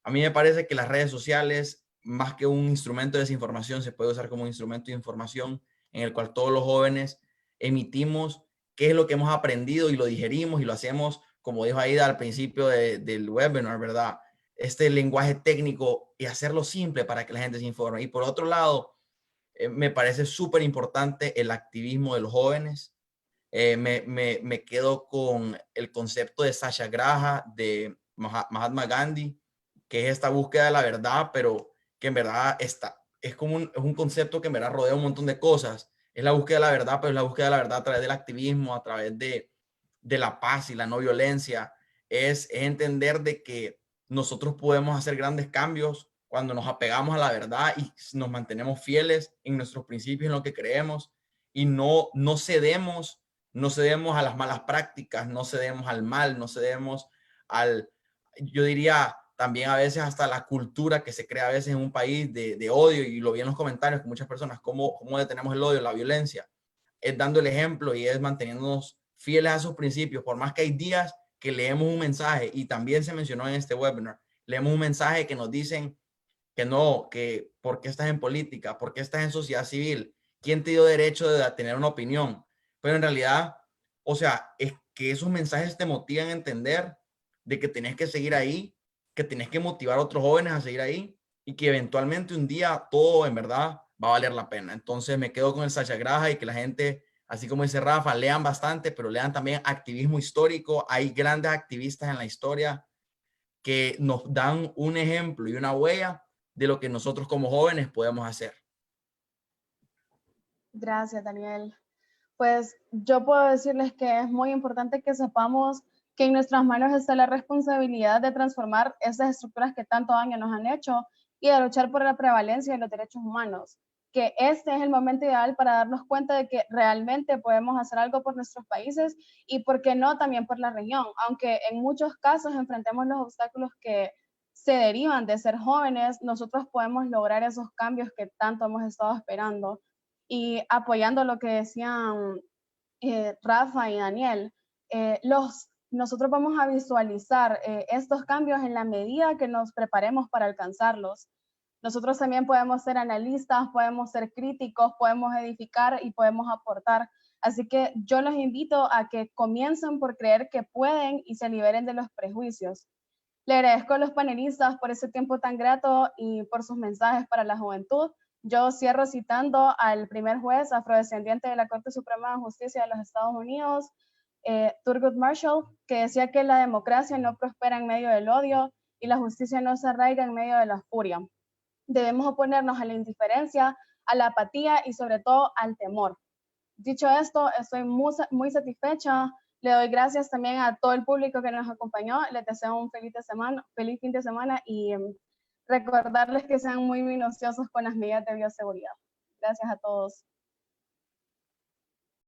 A mí me parece que las redes sociales, más que un instrumento de desinformación, se puede usar como un instrumento de información en el cual todos los jóvenes emitimos qué es lo que hemos aprendido y lo digerimos y lo hacemos, como dijo Aida al principio del webinar, ¿verdad? Este lenguaje técnico, y hacerlo simple para que la gente se informe. Y por otro lado, me parece súper importante el activismo de los jóvenes. Me quedo con el concepto de Satyagraha, de Mahatma Gandhi, que es esta búsqueda de la verdad, pero que en verdad es como es un concepto que en verdad rodea un montón de cosas. Es la búsqueda de la verdad, pero es la búsqueda de la verdad a través del activismo, a través de la paz y la no violencia. Es entender de que nosotros podemos hacer grandes cambios cuando nos apegamos a la verdad y nos mantenemos fieles en nuestros principios, en lo que creemos, y no cedemos a las malas prácticas, no cedemos al mal, no cedemos yo diría también a veces hasta la cultura que se crea a veces en un país de odio, y lo vi en los comentarios con muchas personas, cómo detenemos el odio, la violencia. Es dando el ejemplo y es manteniéndonos fieles a sus principios, por más que hay días que leemos un mensaje, y también se mencionó en este webinar, leemos un mensaje que nos dicen que no, que ¿por qué estás en política? ¿Por qué estás en sociedad civil? ¿Quién te dio derecho de tener una opinión? Pero en realidad, o sea, es que esos mensajes te motivan a entender de que tenés que seguir ahí, que tenés que motivar a otros jóvenes a seguir ahí, y que eventualmente un día todo en verdad va a valer la pena. Entonces me quedo con el Satyagraha, y que la gente, así como dice Rafa, lean bastante, pero lean también activismo histórico. Hay grandes activistas en la historia que nos dan un ejemplo y una huella de lo que nosotros como jóvenes podemos hacer. Gracias, Daniel. Pues yo puedo decirles que es muy importante que sepamos que en nuestras manos está la responsabilidad de transformar esas estructuras que tanto daño nos han hecho y de luchar por la prevalencia de los derechos humanos. Que este es el momento ideal para darnos cuenta de que realmente podemos hacer algo por nuestros países y, por qué no, también por la región, aunque en muchos casos enfrentemos los obstáculos que se derivan de ser jóvenes, nosotros podemos lograr esos cambios que tanto hemos estado esperando. Y apoyando lo que decían Rafa y Daniel, nosotros vamos a visualizar estos cambios en la medida que nos preparemos para alcanzarlos. Nosotros también podemos ser analistas, podemos ser críticos, podemos edificar y podemos aportar. Así que yo los invito a que comiencen por creer que pueden y se liberen de los prejuicios. Le agradezco a los panelistas por ese tiempo tan grato y por sus mensajes para la juventud. Yo cierro citando al primer juez afrodescendiente de la Corte Suprema de Justicia de los Estados Unidos, Thurgood Marshall, que decía que la democracia no prospera en medio del odio y la justicia no se arraiga en medio de la furia. Debemos oponernos a la indiferencia, a la apatía y sobre todo al temor. Dicho esto, estoy muy satisfecha. Le doy gracias también a todo el público que nos acompañó. Les deseo un feliz fin de semana y recordarles que sean muy minuciosos con las medidas de bioseguridad. Gracias a todos.